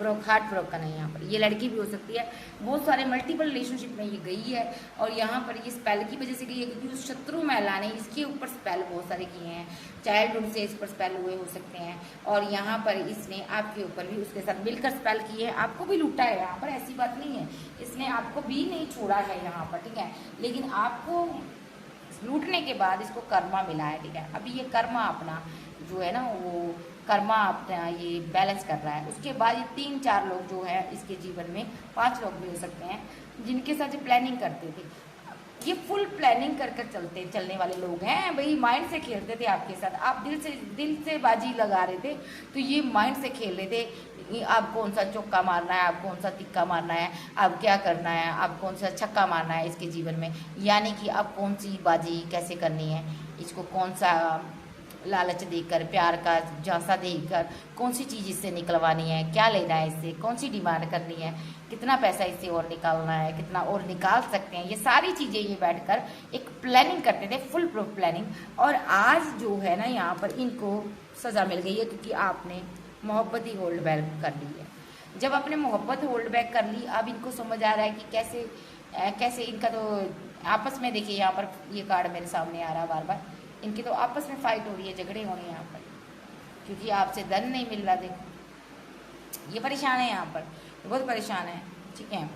हार्ट ब्रोकन है यहाँ पर। ये लड़की भी हो सकती है, बहुत सारे मल्टीपल रिलेशनशिप में ये गई है और यहाँ पर ये स्पेल की वजह से गई है क्योंकि उस शत्रु महिला ने इसके ऊपर स्पेल बहुत सारे किए हैं, चाइल्डहुड से इस पर स्पेल हुए हो सकते हैं और यहाँ पर इसने आपके ऊपर भी उसके साथ मिलकर स्पेल किए हैं, आपको भी लूटा है यहाँ पर, ऐसी बात नहीं है, इसने आपको भी नहीं छोड़ा है यहाँ पर, ठीक है। लेकिन आपको लूटने के बाद इसको कर्मा मिला है, ठीक है। अभी ये कर्मा अपना जो है ना वो कर्मा अपना ये बैलेंस कर रहा है। उसके बाद ये 3-4 लोग जो है इसके जीवन में, 5 लोग भी हो सकते हैं जिनके साथ ये प्लानिंग करते थे, ये फुल प्लानिंग कर चलने वाले लोग हैं भाई, माइंड से खेलते थे आपके साथ, आप दिल से बाजी लगा रहे थे तो ये माइंड से खेल रहे थे, आप कौन सा चौका मारना है, आप कौन सा तिक्का मारना है, आप क्या करना है, आप कौन सा छक्का मारना है इसके जीवन में, यानी कि आप कौन सी बाजी कैसे करनी है, इसको कौन सा लालच देकर, प्यार का झांसा देकर कौन सी चीज़ इससे निकलवानी है, क्या लेना है इससे, कौन सी डिमांड करनी है, कितना पैसा इससे और निकालना है, कितना और निकाल सकते हैं, ये सारी चीज़ें ये बैठकर एक प्लानिंग करते थे, फुल प्रूफ प्लानिंग। और आज जो है ना यहाँ पर इनको सज़ा मिल गई है क्योंकि आपने मोहब्बत ही होल्ड बैक कर ली है। जब आपने मोहब्बत होल्ड बैक कर ली, अब इनको समझ आ रहा है कि कैसे इनका तो आपस में, देखिए यहाँ पर ये कार्ड मेरे सामने आ रहा है बार बार, इनकी तो आपस में फाइट हो रही है, झगड़े हो रहे हैं यहाँ पर क्योंकि आपसे धन नहीं मिल रहा। देखो ये परेशान है यहाँ पर, बहुत परेशान है, ठीक है।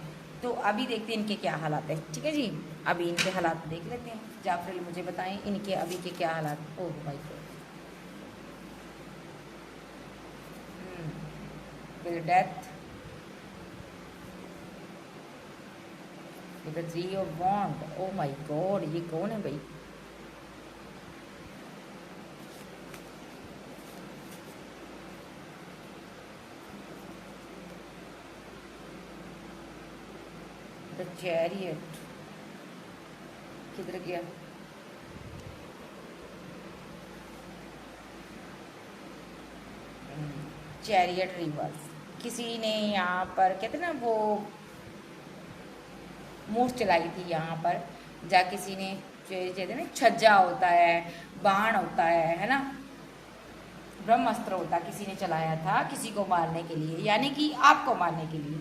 तो अभी देखते हैं इनके क्या हालात है, ठीक है जी। अभी इनके हालात देख लेते हैं, जाफरिल मुझे बताएं इनके अभी के क्या हालात। ओह भाई with death, with 3 of wand, oh my God, ये कौन है भाई? द चैरियट किधर गया? चैरियट रिवर्स, किसी ने यहाँ पर कहते ना वो मूर्छ चलाई थी यहाँ पर, जा किसी ने कहते ना छज्जा होता है, बाण होता है ना, ब्रह्मास्त्र होता, किसी ने चलाया था किसी को मारने के लिए, यानी कि आपको मारने के लिए,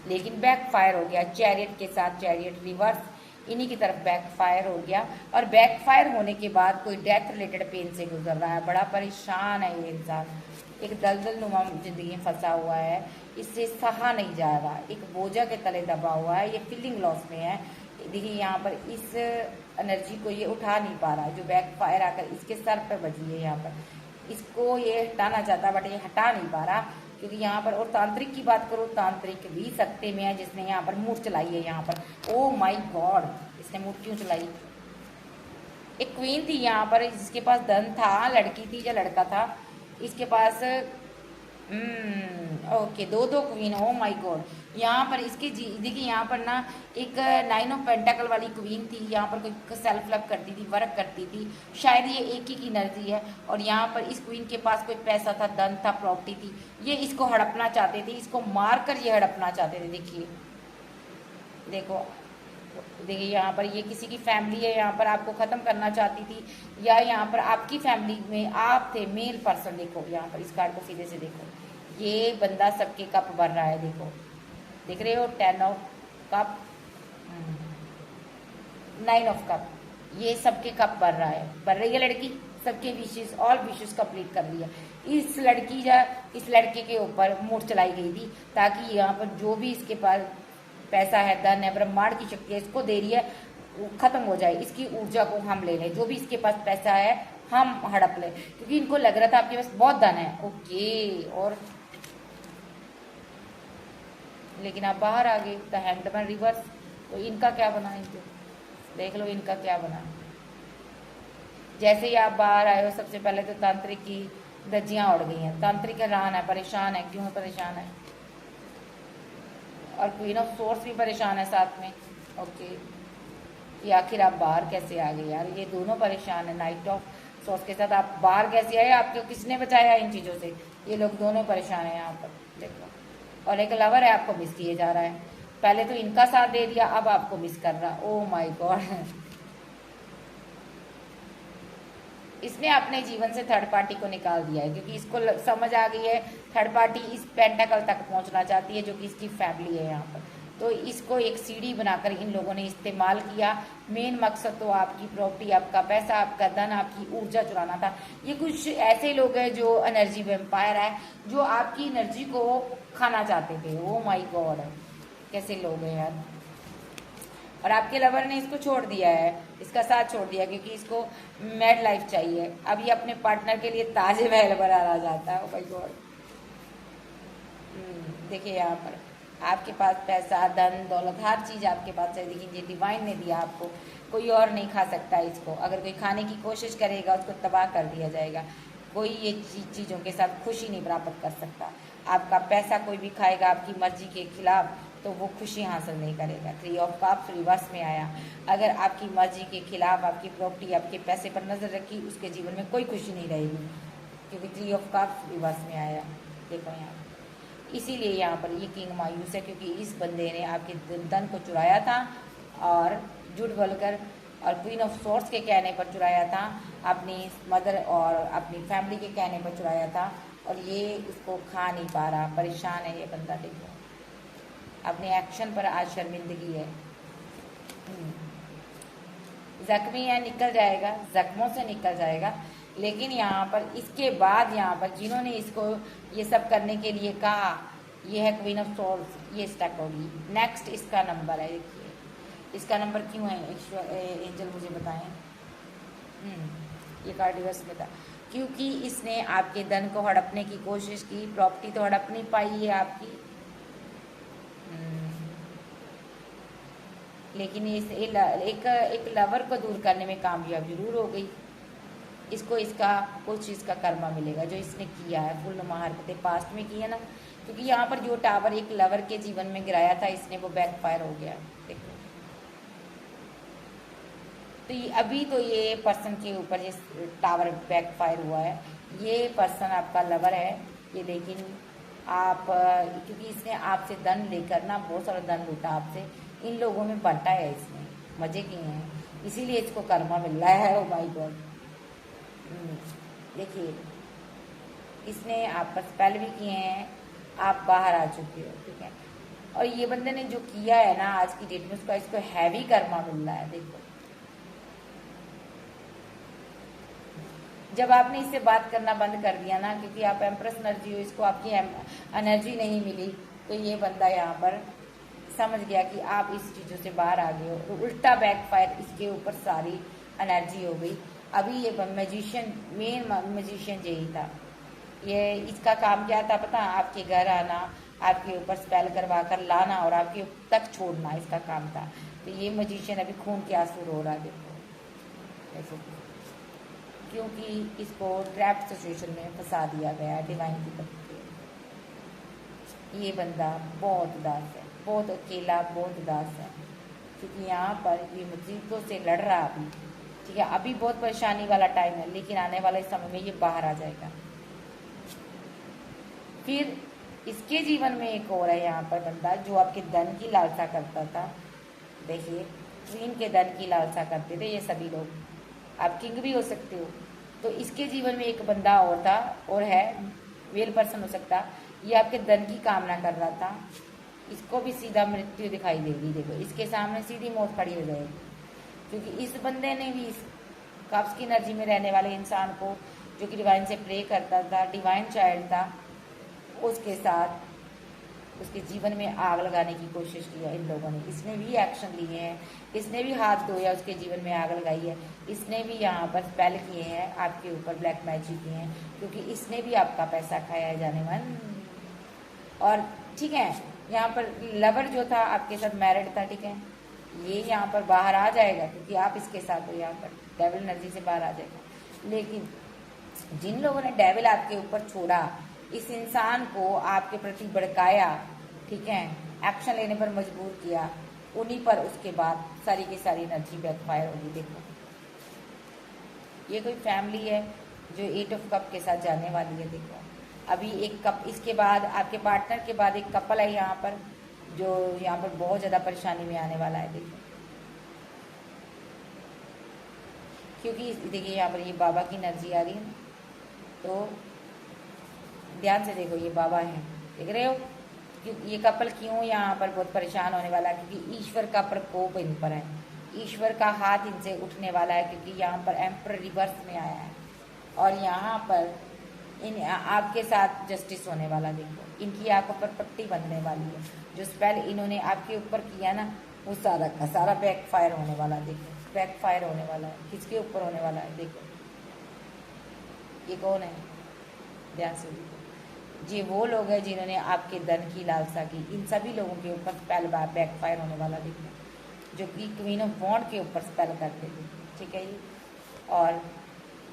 लेकिन बैक फायर हो गया चैरियट के साथ। चैरियट रिवर्स इन्हीं की तरफ बैक फायर हो गया और बैक फायर होने के बाद कोई डेथ रिलेटेड पेन से गुजर रहा है, बड़ा परेशान है ये इंसान, एक दलदल नुमा जिंदगी में फंसा हुआ है, इससे सहा नहीं जा रहा, एक बोझा के तले दबा हुआ है, ये फीलिंग लॉस में है। देखिए यहाँ पर इस एनर्जी को ये उठा नहीं पा रहा, जो बैक फायर आकर इसके सर पर बजी है यहाँ पर, इसको ये हटाना चाहता बट ये हटा नहीं पा रहा क्योंकि यहाँ पर। और तांत्रिक की बात करो, तांत्रिक भी सकते में है जिसने यहाँ पर मूर्छ चलाई है यहाँ पर। ओ माय गॉड, इसने मूर्छ क्यों चलाई? एक क्वीन थी यहाँ पर जिसके पास धन था, लड़की थी या लड़का था, इसके पास ओके दो क्वीन, ओ माय गॉड। यहाँ पर इसके देखिए यहाँ पर ना एक 9 ऑफ पेंटाकल वाली क्वीन थी, यहाँ पर कोई सेल्फ लव करती थी, वर्क करती थी, शायद ये एक ही की एनर्जी है। और यहाँ पर इस क्वीन के पास कोई पैसा था, धन था, प्रॉपर्टी थी, ये इसको हड़पना चाहते थे, इसको मार कर ये हड़पना चाहते थे। देखिए देखिए यहाँ पर ये किसी की फैमिली है, यहाँ पर आपको ख़त्म करना चाहती थी, या यहाँ पर आपकी फैमिली में आप थे मेल पर्सन। देखो यहाँ पर इस कार्ड को सीधे से देखो, ये बंदा सबके कप भर रहा है, देखो देख रहे हो, 10 ऑफ कप, 9 ऑफ कप, ये सबके कप भर रही है लड़की, सबके विशेष ऑल विशेष कंप्लीट कर लिया। इस लड़की या इस लड़के के ऊपर मूर्छ चलाई गई थी ताकि यहाँ पर जो भी इसके पास पैसा है, धन है, ब्रह्मांड की शक्ति है, इसको दे रही है, खत्म हो जाए, इसकी ऊर्जा को हम ले लें, जो भी इसके पास पैसा है हम हड़प लें, क्योंकि इनको लग रहा था आपके पास बहुत धन है। ओके, और लेकिन आप बाहर आ गए, द हैंगमैन रिवर्स। तो इनका क्या बना, इनको देख लो इनका क्या बना। जैसे ही आप बाहर आए हो, सबसे पहले तो तांत्रिक की धज्जियां उड़ गई हैं, तांत्रिक हैरान है, परेशान है, क्यों परेशान है, और क्वीन ऑफ सोर्स भी परेशान है साथ में। ओके, ये आखिर आप बाहर कैसे आ गए यार, ये दोनों परेशान है। नाइट ऑफ सोर्स के साथ आप बाहर कैसे आए, आपको किसने बचाया इन चीज़ों से, ये लोग दोनों परेशान है यहाँ पर देखो। और एक लवर है, आपको मिस किए जा रहा है, पहले तो इनका साथ दे दिया, अब आपको मिस कर रहा। ओ माय गॉड, इसने अपने जीवन से थर्ड पार्टी को निकाल दिया है, क्योंकि इसको समझ आ गई है थर्ड पार्टी इस पेंटाकल तक पहुंचना चाहती है, जो कि इसकी फैमिली है यहाँ पर। तो इसको एक सीढ़ी बनाकर इन लोगों ने इस्तेमाल किया। मेन मकसद तो आपकी प्रॉपर्टी, आपका पैसा, आपका धन, आपकी ऊर्जा चुराना था। ये कुछ ऐसे लोग हैं जो एनर्जी वेम्पायर है, जो आपकी एनर्जी को खाना चाहते थे। ओ माय गॉड, कैसे लोग हैं यार। और आपके लवर ने इसको छोड़ दिया है, इसका साथ छोड़ दिया, क्योंकि इसको मैड लाइफ चाहिए। अब ये अपने पार्टनर के लिए ताजे महल बना जाता है। Oh my God. देखिए यहाँ पर आपके पास पैसा, धन, दौलत, हर चीज़ आपके पास है, लेकिन ये डिवाइन ने दिया आपको, कोई और नहीं खा सकता इसको। अगर कोई खाने की कोशिश करेगा उसको तबाह कर दिया जाएगा। कोई ये चीज़ों के साथ खुशी नहीं प्राप्त कर सकता। आपका पैसा कोई भी खाएगा आपकी मर्जी के खिलाफ, तो वो खुशी हासिल नहीं करेगा। 3 ऑफ कप्स रिवर्स में आया। अगर आपकी मर्जी के खिलाफ आपकी प्रॉपर्टी, आपके पैसे पर नजर रखी, उसके जीवन में कोई खुशी नहीं रहेगी, क्योंकि 3 ऑफ कप्स रिवर्स में आया। देखो यहाँ, इसीलिए यहाँ पर ये किंग मायूस है, क्योंकि इस बंदे ने आपके धन को चुराया था, और झूठ बोलकर और क्वीन ऑफ सोर्स के कहने पर चुराया था, अपनी मदर और अपनी फैमिली के कहने पर चुराया था, और ये उसको खा नहीं पा रहा, परेशान है ये बंदा। देखो अपने एक्शन पर आज शर्मिंदगी है। जख्मी है, निकल जाएगा, जख्मों से निकल जाएगा। लेकिन यहाँ पर इसके बाद यहाँ पर जिन्होंने इसको ये सब करने के लिए कहा, ये है क्वीन ऑफ सोर्स, ये स्टक होगी। नेक्स्ट इसका नंबर है, देखिए इसका नंबर क्यों है एंजल मुझे बताएं। ये कार्ड रिवर्स में था, क्योंकि इसने आपके धन को हड़पने की कोशिश की। प्रॉपर्टी तो हड़प नहीं पाई है आपकी, लेकिन इस एक लवर को दूर करने में कामयाब जरूर हो गई। इसको इसका कुछ इसका कर्मा मिलेगा जो इसने किया है। फुल नुमा हरकतें पास्ट में की है ना, क्योंकि यहाँ पर जो टावर एक लवर के जीवन में गिराया था इसने, वो बैकफायर हो गया। देखो तो ये अभी तो ये पर्सन के ऊपर ये टावर बैकफायर हुआ है। ये पर्सन आपका लवर है ये, लेकिन आप क्योंकि इसने आपसे धन लेकर ना बहुत सारा धन लूटा आपसे, इन लोगों में बांटा है इसने, मजे किए हैं, इसीलिए इसको कर्मा मिल रहा है। Oh my God. देखिए इसने आप पर स्पेल भी किए हैं, आप बाहर आ चुके हो, ठीक है। और ये बंदे ने जो किया है ना आज की डेट में, उसका इसको हैवी कर्मा मिल रहा है। देखो जब आपने इससे बात करना बंद कर दिया ना, क्योंकि आप एम्प्रेस एनर्जी हो, इसको आपकी एनर्जी नहीं मिली, तो ये बंदा यहाँ पर समझ गया कि आप इस चीज़ों से बाहर आ गए हो, तो उल्टा बैकफायर इसके ऊपर सारी एनर्जी हो गई। अभी ये मैजिशियन, मेन मैजिशियन यही था। ये इसका काम क्या था पता, आपके घर आना, आपके ऊपर स्पेल करवा कर लाना और आपके तक छोड़ना, इसका काम था। तो ये मैजिशियन अभी खून के आंसू रो रहा है। देखो ऐसे, क्योंकि इसको ट्रैप सिचुएशन में फंसा दिया गया है डिवाइन की तरफ से। ये बंदा बहुत उदास है, बहुत अकेला, बहुत उदास है, क्योंकि यहाँ पर ये मुसीबतों से लड़ रहा अभी, ठीक है। अभी बहुत परेशानी वाला टाइम है, लेकिन आने वाले समय में ये बाहर आ जाएगा। फिर इसके जीवन में एक और है यहाँ पर बंदा जो आपके धन की लालसा करता था। देखिए क्वीन के धन की लालसा करते थे ये सभी लोग, आप किंग भी हो सकते हो। तो इसके जीवन में एक बंदा और था, और है मेल पर्सन हो सकता, ये आपके धन की कामना कर रहा था। इसको भी सीधा मृत्यु दिखाई देगी। देखो इसके सामने सीधी मौत खड़ी हो जाएगी, क्योंकि इस बंदे ने भी इस कप्स की एनर्जी में रहने वाले इंसान को, जो कि डिवाइन से प्रे करता था, डिवाइन चाइल्ड था, उसके साथ उसके जीवन में आग लगाने की कोशिश की है इन लोगों ने। इसने भी एक्शन लिए हैं, इसने भी हाथ धोया, उसके जीवन में आग लगाई है। इसने भी यहाँ पर स्पेल किए हैं आपके ऊपर, ब्लैक मैजिक किए हैं, क्योंकि इसने भी आपका पैसा खाया है जाने मन। और ठीक है यहाँ पर लवर जो था आपके साथ मैरिड था, ठीक है, ये यहाँ पर बाहर आ जाएगा, क्योंकि आप इसके साथ हो, यहाँ पर डेविल एनर्जी से बाहर आ जाएगा। लेकिन जिन लोगों ने डेविल आपके ऊपर छोड़ा, इस इंसान को आपके प्रति भड़काया, ठीक है, एक्शन लेने पर मजबूर किया, उन्हीं पर उसके बाद सारी की सारी एनर्जी बैकफायर होगी। देखो ये कोई फैमिली है जो 8 ऑफ कप के साथ जाने वाली है। देखो अभी एक कप, इसके बाद आपके पार्टनर के बाद एक कपल है यहाँ पर, जो यहाँ पर बहुत ज़्यादा परेशानी में आने वाला है। देखो क्योंकि देखिए यहाँ पर ये बाबा की एनर्जी आ रही है, तो ध्यान से देखो, ये बाबा हैं, देख रहे हो। ये कपल क्यों यहाँ पर बहुत परेशान होने वाला है, क्योंकि ईश्वर का प्रकोप इन पर है, ईश्वर का हाथ इनसे उठने वाला है, क्योंकि यहाँ पर एम्पर रिवर्स में आया है और यहाँ पर इन आपके साथ जस्टिस होने वाला। देखो इनकी आंखों पर पट्टी बंधने वाली है, जो स्पेल इन्होंने आपके ऊपर किया ना, वो सारा का सारा बैकफायर होने वाला। देखो बैकफायर होने वाला है, किसके ऊपर होने वाला है, देखो ये कौन है, ध्यान से देखो। ये वो लोग हैं जिन्होंने आपके धन की लालसा की, इन सभी लोगों के ऊपर स्पेल बैकफायर होने वाला। देखो जो कि क्वीन ऑफ वॉन्ड के ऊपर स्पेल करते थे, ठीक है जी। और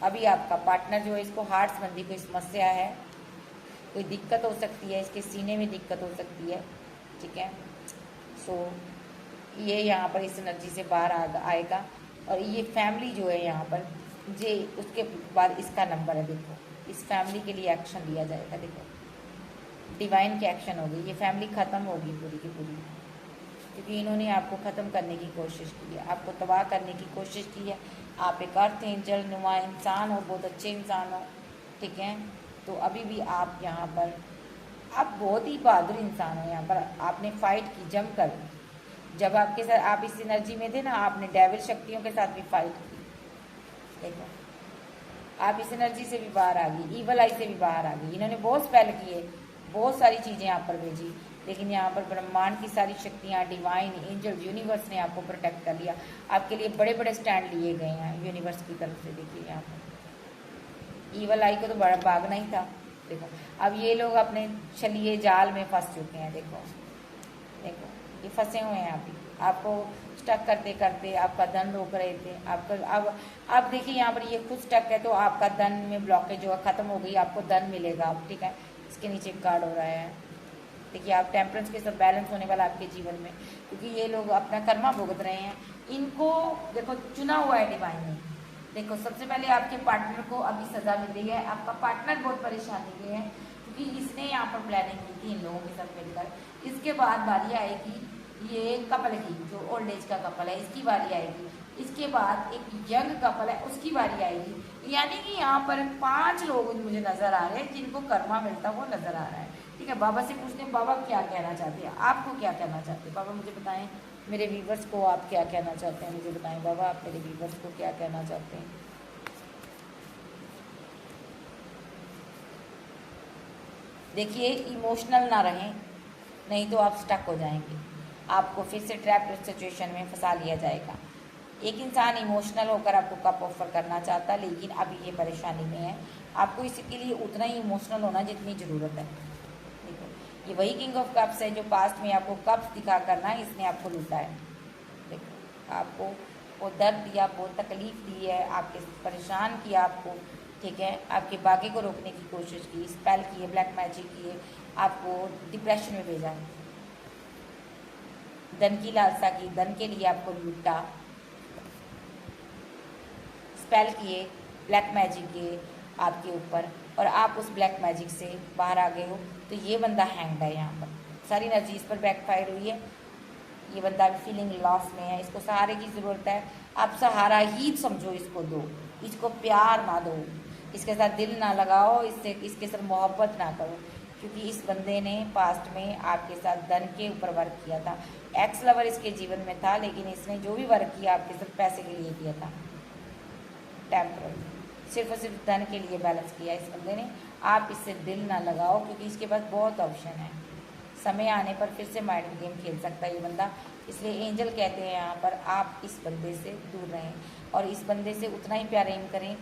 अभी आपका पार्टनर जो है, इसको हार्ट संबंधी कोई समस्या है, कोई दिक्कत हो सकती है, इसके सीने में दिक्कत हो सकती है, ठीक है। सो ये यहाँ पर इस एनर्जी से बाहर आएगा। और ये फैमिली जो है यहाँ पर, ये उसके बाद इसका नंबर है, देखो इस फैमिली के लिए एक्शन लिया जाएगा। देखो डिवाइन की एक्शन होगी, ये फैमिली ख़त्म होगी पूरी की पूरी, क्योंकि इन्होंने आपको ख़त्म करने की कोशिश की है, आपको तबाह करने की कोशिश की है। आप एक अर्थ एंजल नुमा इंसान हो, बहुत अच्छे इंसान हो, ठीक है। तो अभी भी आप यहाँ पर, आप बहुत ही बहादुर इंसान हो। यहाँ पर आपने फाइट की जमकर, जब आपके साथ आप इस एनर्जी में थे ना, आपने डेविल शक्तियों के साथ भी फाइट की। देखो आप इस एनर्जी से भी बाहर आ गई, ईवल आई से भी बाहर आ गई। इन्होंने बहुत स्पेल किए, बहुत सारी चीज़ें यहाँ पर भेजी, लेकिन यहाँ पर ब्रह्मांड की सारी शक्तियाँ, डिवाइन एंजल, यूनिवर्स ने आपको प्रोटेक्ट कर लिया। आपके लिए बड़े बड़े स्टैंड लिए गए हैं यूनिवर्स की तरफ से। देखिए यहाँ पर ईवल आई को तो बड़ा भागना ही था। देखो अब ये लोग अपने छलिए जाल में फंस चुके हैं। देखो देखो ये फंसे हुए हैं अभी, आपको स्टक करते करते आपका धन रोक रहे थे। आपका अब देखिए यहाँ पर ये खुद स्टक है, तो आपका धन में ब्लॉकेज जो ख़त्म हो गई, आपको धन मिलेगा अब, ठीक है। इसके नीचे कार्ड हो रहा है, देखिए आप टेम्परेंस के साथ बैलेंस होने वाला आपके जीवन में, क्योंकि ये लोग अपना कर्मा भुगत रहे हैं। इनको देखो चुना हुआ है डिवाइन ने। देखो सबसे पहले आपके पार्टनर को अभी सजा मिल रही है, आपका पार्टनर बहुत परेशानी में है, क्योंकि इसने यहाँ पर प्लानिंग की थी इन लोगों के साथ मिलकर। इसके बाद बारी आएगी ये कपल की, जो ओल्ड एज का कपल है, इसकी बारी आएगी। इसके बाद एक यंग कपल है, उसकी बारी आएगी। यानी कि यहाँ पर 5 लोग मुझे नजर आ रहे हैं जिनको कर्मा मिलता हुआ नजर आ रहा है, ठीक है। बाबा से पूछते हैं बाबा क्या कहना चाहते हैं, आपको क्या कहना चाहते हैं बाबा, मुझे बताएं। मेरे व्यूवर्स को आप क्या कहना चाहते हैं, मुझे बताएं बाबा, आप मेरे व्यूवर्स को क्या कहना चाहते हैं। देखिए इमोशनल ना रहें, नहीं तो आप स्टक हो जाएंगे, आपको फिर से ट्रैप सिचुएशन में फंसा लिया जाएगा। एक इंसान इमोशनल होकर आपको कप ऑफर करना चाहता है, लेकिन अभी ये परेशानी में है। आपको इसके लिए उतना ही इमोशनल होना जितनी ज़रूरत है। देखो ये वही किंग ऑफ कप्स है जो पास्ट में आपको कप्स दिखा करना है, इसने आपको लूटा है। देखो आपको वो दर्द दिया, बहुत तकलीफ दी है, आपके परेशान किया आपको, ठीक है। आपके बाकी को रोकने की कोशिश की, स्पेल किए, ब्लैक मैजिक किए, आपको डिप्रेशन में भेजा, धन की लालसा की, धन के लिए आपको लूटा, स्पेल किए, ब्लैक मैजिक किए आपके ऊपर, और आप उस ब्लैक मैजिक से बाहर आ गए हो। तो ये बंदा हैंग्ड है, यहाँ पर सारी एनर्जी इस पर बैकफायर हुई है। ये बंदा भी फीलिंग लॉस में है, इसको सहारे की ज़रूरत है। आप सहारा ही समझो, इसको दो, इसको प्यार ना दो, इसके साथ दिल ना लगाओ, इससे इसके साथ मोहब्बत ना करो, क्योंकि इस बंदे ने पास्ट में आपके साथ धन के ऊपर वर्क किया था। एक्स लवर इसके जीवन में था, लेकिन इसने जो भी वर्क किया आपके साथ पैसे के लिए किया था, टेम्पररी, सिर्फ और सिर्फ धन के लिए बैलेंस किया इस बंदे ने। आप इससे दिल ना लगाओ, क्योंकि इसके पास बहुत ऑप्शन है, समय आने पर फिर से माइंड गेम खेल सकता है ये बंदा। इसलिए एंजल कहते हैं यहाँ पर आप इस बंदे से दूर रहें, और इस बंदे से उतना ही प्यार एम करें,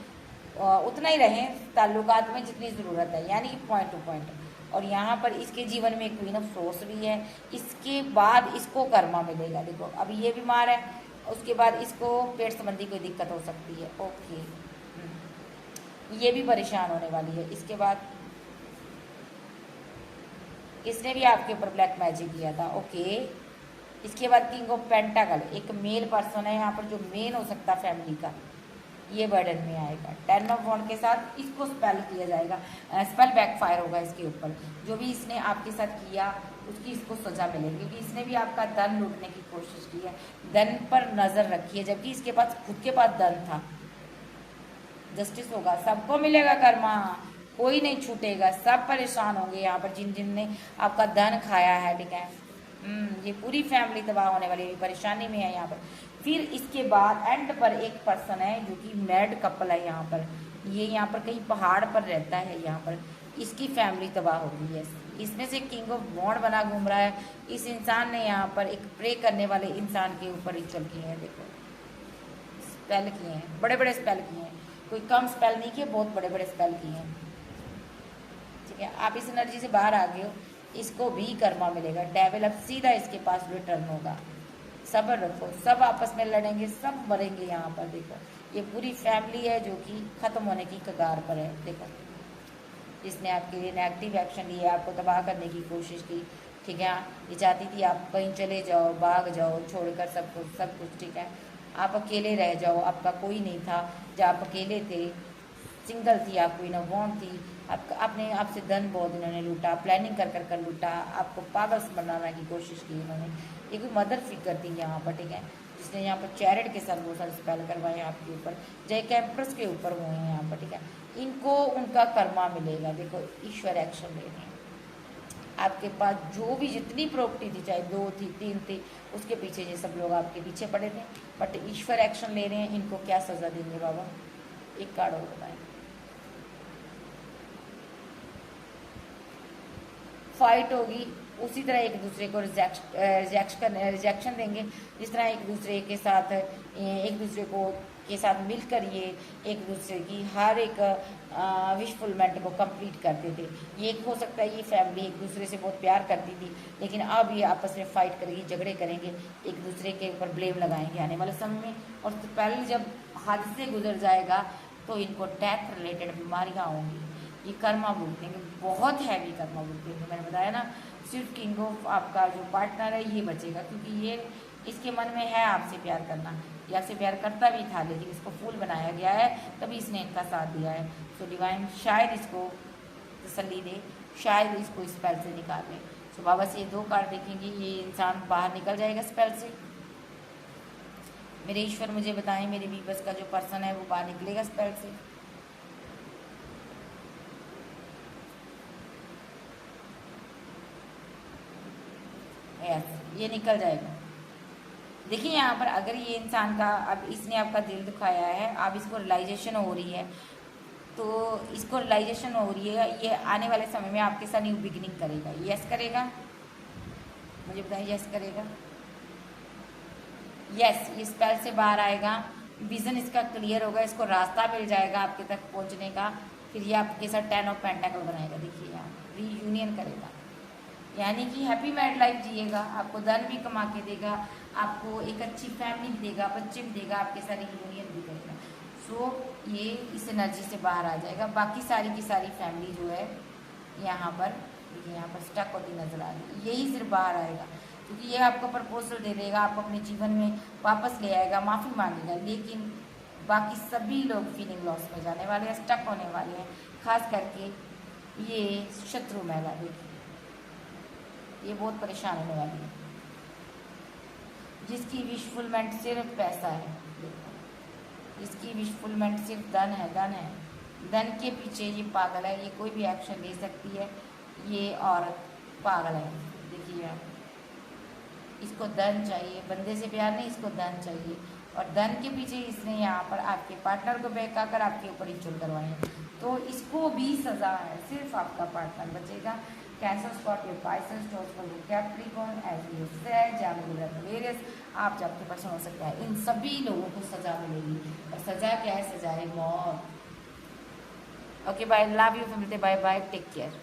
उतना ही रहें ताल्लुकात में जितनी ज़रूरत है, यानी कि पॉइंट टू पॉइंट। और यहाँ पर इसके जीवन में क्वीन ऑफ सोर्स भी है, इसके बाद इसको कर्मा मिलेगा। देखो अभी ये बीमार है, उसके बाद इसको पेट संबंधी कोई दिक्कत हो सकती है, ओके, ये भी परेशान होने वाली है। इसके बाद इसने भी आपके ऊपर ब्लैक मैजिक किया था, ओके। इसके बाद किंग ऑफ पेंटाकल, एक मेल पर्सन है यहाँ पर जो मेन हो सकता है फैमिली का, ये बर्डन में आएगा। 10 ऑफ वॉन्ड के साथ इसको स्पेल किया जाएगा, स्पेल बैकफायर होगा इसके ऊपर। जो भी इसने आपके साथ किया उसकी इसको सजा मिलेगी, क्योंकि इसने भी आपका धन लूटने की कोशिश की है, धन पर नज़र रखी है, जबकि इसके पास खुद के पास धन था, जस्टिस होगा, सबको मिलेगा कर्मा, कोई नहीं छूटेगा, सब परेशान होंगे यहाँ पर जिन जिन ने आपका धन खाया है, ठीक है। ये पूरी फैमिली तबाह होने वाली है, परेशानी में है यहाँ पर। फिर इसके बाद एंड पर एक पर्सन है जो कि मैरिड कपल है यहाँ पर, ये यहाँ पर कहीं पहाड़ पर रहता है यहाँ पर, इसकी फैमिली तबाह हो गई है। इसमें से किंग ऑफ वॉन्ड बना घूम रहा है। इस इंसान ने यहाँ पर एक प्रे करने वाले इंसान के ऊपर रिचुअल किए हैं, देखो स्पेल किए हैं, बड़े बड़े स्पेल किए हैं, कोई कम स्पेल नहीं किए, बहुत बड़े बड़े स्पेल किए हैं, ठीक है। आप इस एनर्जी से बाहर आ गए हो, इसको भी कर्मा मिलेगा। डेविल अब सीधा इसके पास रिटर्न होगा। सब्र रखो, सब आपस में लड़ेंगे, सब मरेंगे यहाँ पर। देखो ये पूरी फैमिली है जो कि खत्म होने की कगार पर है। देखो जिसने आपके लिए नेगेटिव एक्शन लिए, आपको तबाह करने की कोशिश की, ठीक है। ये चाहती थी आप कहीं चले जाओ, भाग जाओ, छोड़कर सब कुछ, ठीक है। आप अकेले रह जाओ, आपका कोई नहीं था, जब आप अकेले थे, सिंगल थी आप, कोई ना वॉन्ट थी, आपने आपसे धन बहुत इन्होंने लूटा, प्लानिंग कर लूटा, आपको पागल बनाने की कोशिश की इन्होंने। ये कोई मदर फिगर थी यहाँ पर, ठीक है, जिसने यहाँ पर चैरिट के साथ बहुत सारे स्पेल करवाए आपके ऊपर, जय कैंप्रस के ऊपर हुए हैं यहाँ पर, ठीक है। इनको उनका कर्मा मिलेगा। देखो ईश्वर एक्शन ले रहे हैं। आपके पास जो भी जितनी प्रॉपर्टी थी, चाहे 2 थी 3 थी, उसके पीछे ये सब लोग आपके पीछे पड़े थे, बट ईश्वर एक्शन ले रहे हैं। इनको क्या सजा देंगे बाबा, एक कार्ड और बताएं। फाइट होगी, उसी तरह एक दूसरे को रिजेक्शन देंगे, जिस तरह एक दूसरे के साथ मिलकर ये एक दूसरे की हर एक विशफुलमेंट को कंप्लीट करते थे। ये हो सकता है ये फैमिली एक दूसरे से बहुत प्यार करती थी, लेकिन अब ये आपस में फाइट करेगी, झगड़े करेंगे, एक दूसरे के ऊपर ब्लेम लगाएंगे आने वाले समय में। और तो पहले जब हादसे गुजर जाएगा तो इनको डेथ रिलेटेड बीमारियाँ होंगी। ये कर्मा बोलते हैं, बहुत हैवी कर्मा बोलते हैं। तो मैंने बताया ना, सिर्फ किंग ऑफ आपका जो पार्टनर है ये बचेगा, क्योंकि ये इसके मन में है आपसे प्यार करना, ये आपसे प्यार करता भी था, लेकिन इसको फूल बनाया गया है, तभी इसने इनका साथ दिया है। सो डिवाइन शायद इसको तसल्ली दे, शायद इसको इस स्पेल से निकाल ले। सो बाबा से ये 2 कार्ड देखेंगे, ये इंसान बाहर निकल जाएगा स्पेल से। मेरे ईश्वर मुझे बताएं, मेरे वीवर्स का जो पर्सन है वो बाहर निकलेगा स्पेल से। ये निकल जाएगा। देखिए यहाँ पर अगर ये इंसान का, अब इसने आपका दिल दुखाया है, अब इसको रियलाइजेशन हो रही है, तो इसको रियलाइजेशन हो रही है, ये आने वाले समय में आपके साथ न्यू बिगिनिंग करेगा। यस करेगा, मुझे बताइए यस करेगा। यस, ये स्पेल से बाहर आएगा, विजन इसका क्लियर होगा, इसको रास्ता मिल जाएगा आपके तक पहुँचने का। फिर ये आपके साथ 10 ऑफ पेंटाकल बनाएगा। देखिए यहाँ रीयूनियन करेगा, यानी कि हैप्पी मैरिड लाइफ जिएगा, आपको धन भी कमा के देगा, आपको एक अच्छी फैमिली भी देगा, बच्चे भी देगा, आपके साथ यूनियन भी करेगा। सो ये इस एनर्जी से बाहर आ जाएगा। बाकी सारी की सारी फैमिली जो है यहाँ पर, देखिए यहाँ पर स्टक होती नजर आ रही है, यही सिर्फ बाहर आएगा, क्योंकि ये आपको प्रपोजल दे देगा, आपको अपने जीवन में वापस ले आएगा, माफ़ी मांगेगा, लेकिन बाकी सभी लोग फीलिंग लॉस में जाने वाले हैं, स्टक होने वाले हैं। खास करके ये शत्रु महिला, देखिए ये बहुत परेशान होने वाली है, जिसकी विशफुलमेंट सिर्फ पैसा है, जिसकी विशफुलमेंट सिर्फ धन है, धन के पीछे ये पागल है, ये कोई भी एक्शन ले सकती है, ये औरत पागल है। देखिए आप, इसको धन चाहिए, बंदे से प्यार नहीं, इसको धन चाहिए, और धन के पीछे इसने यहाँ पर आपके पार्टनर को बहका कर आपके ऊपर ही चुल करवाए, तो इसको भी सजा है। सिर्फ आपका पार्टनर बचेगा। Cancer, Scorpio, Pisces, Taurus, Capricorn, Aries, Gemini, आप जब आपके पर्सन हो सकता है, इन सभी लोगों को सजा मिलेगी। और सजा क्या है? सजा है मौत। ओके बाय, लव यू, मिलते, बाय बाय, टेक केयर।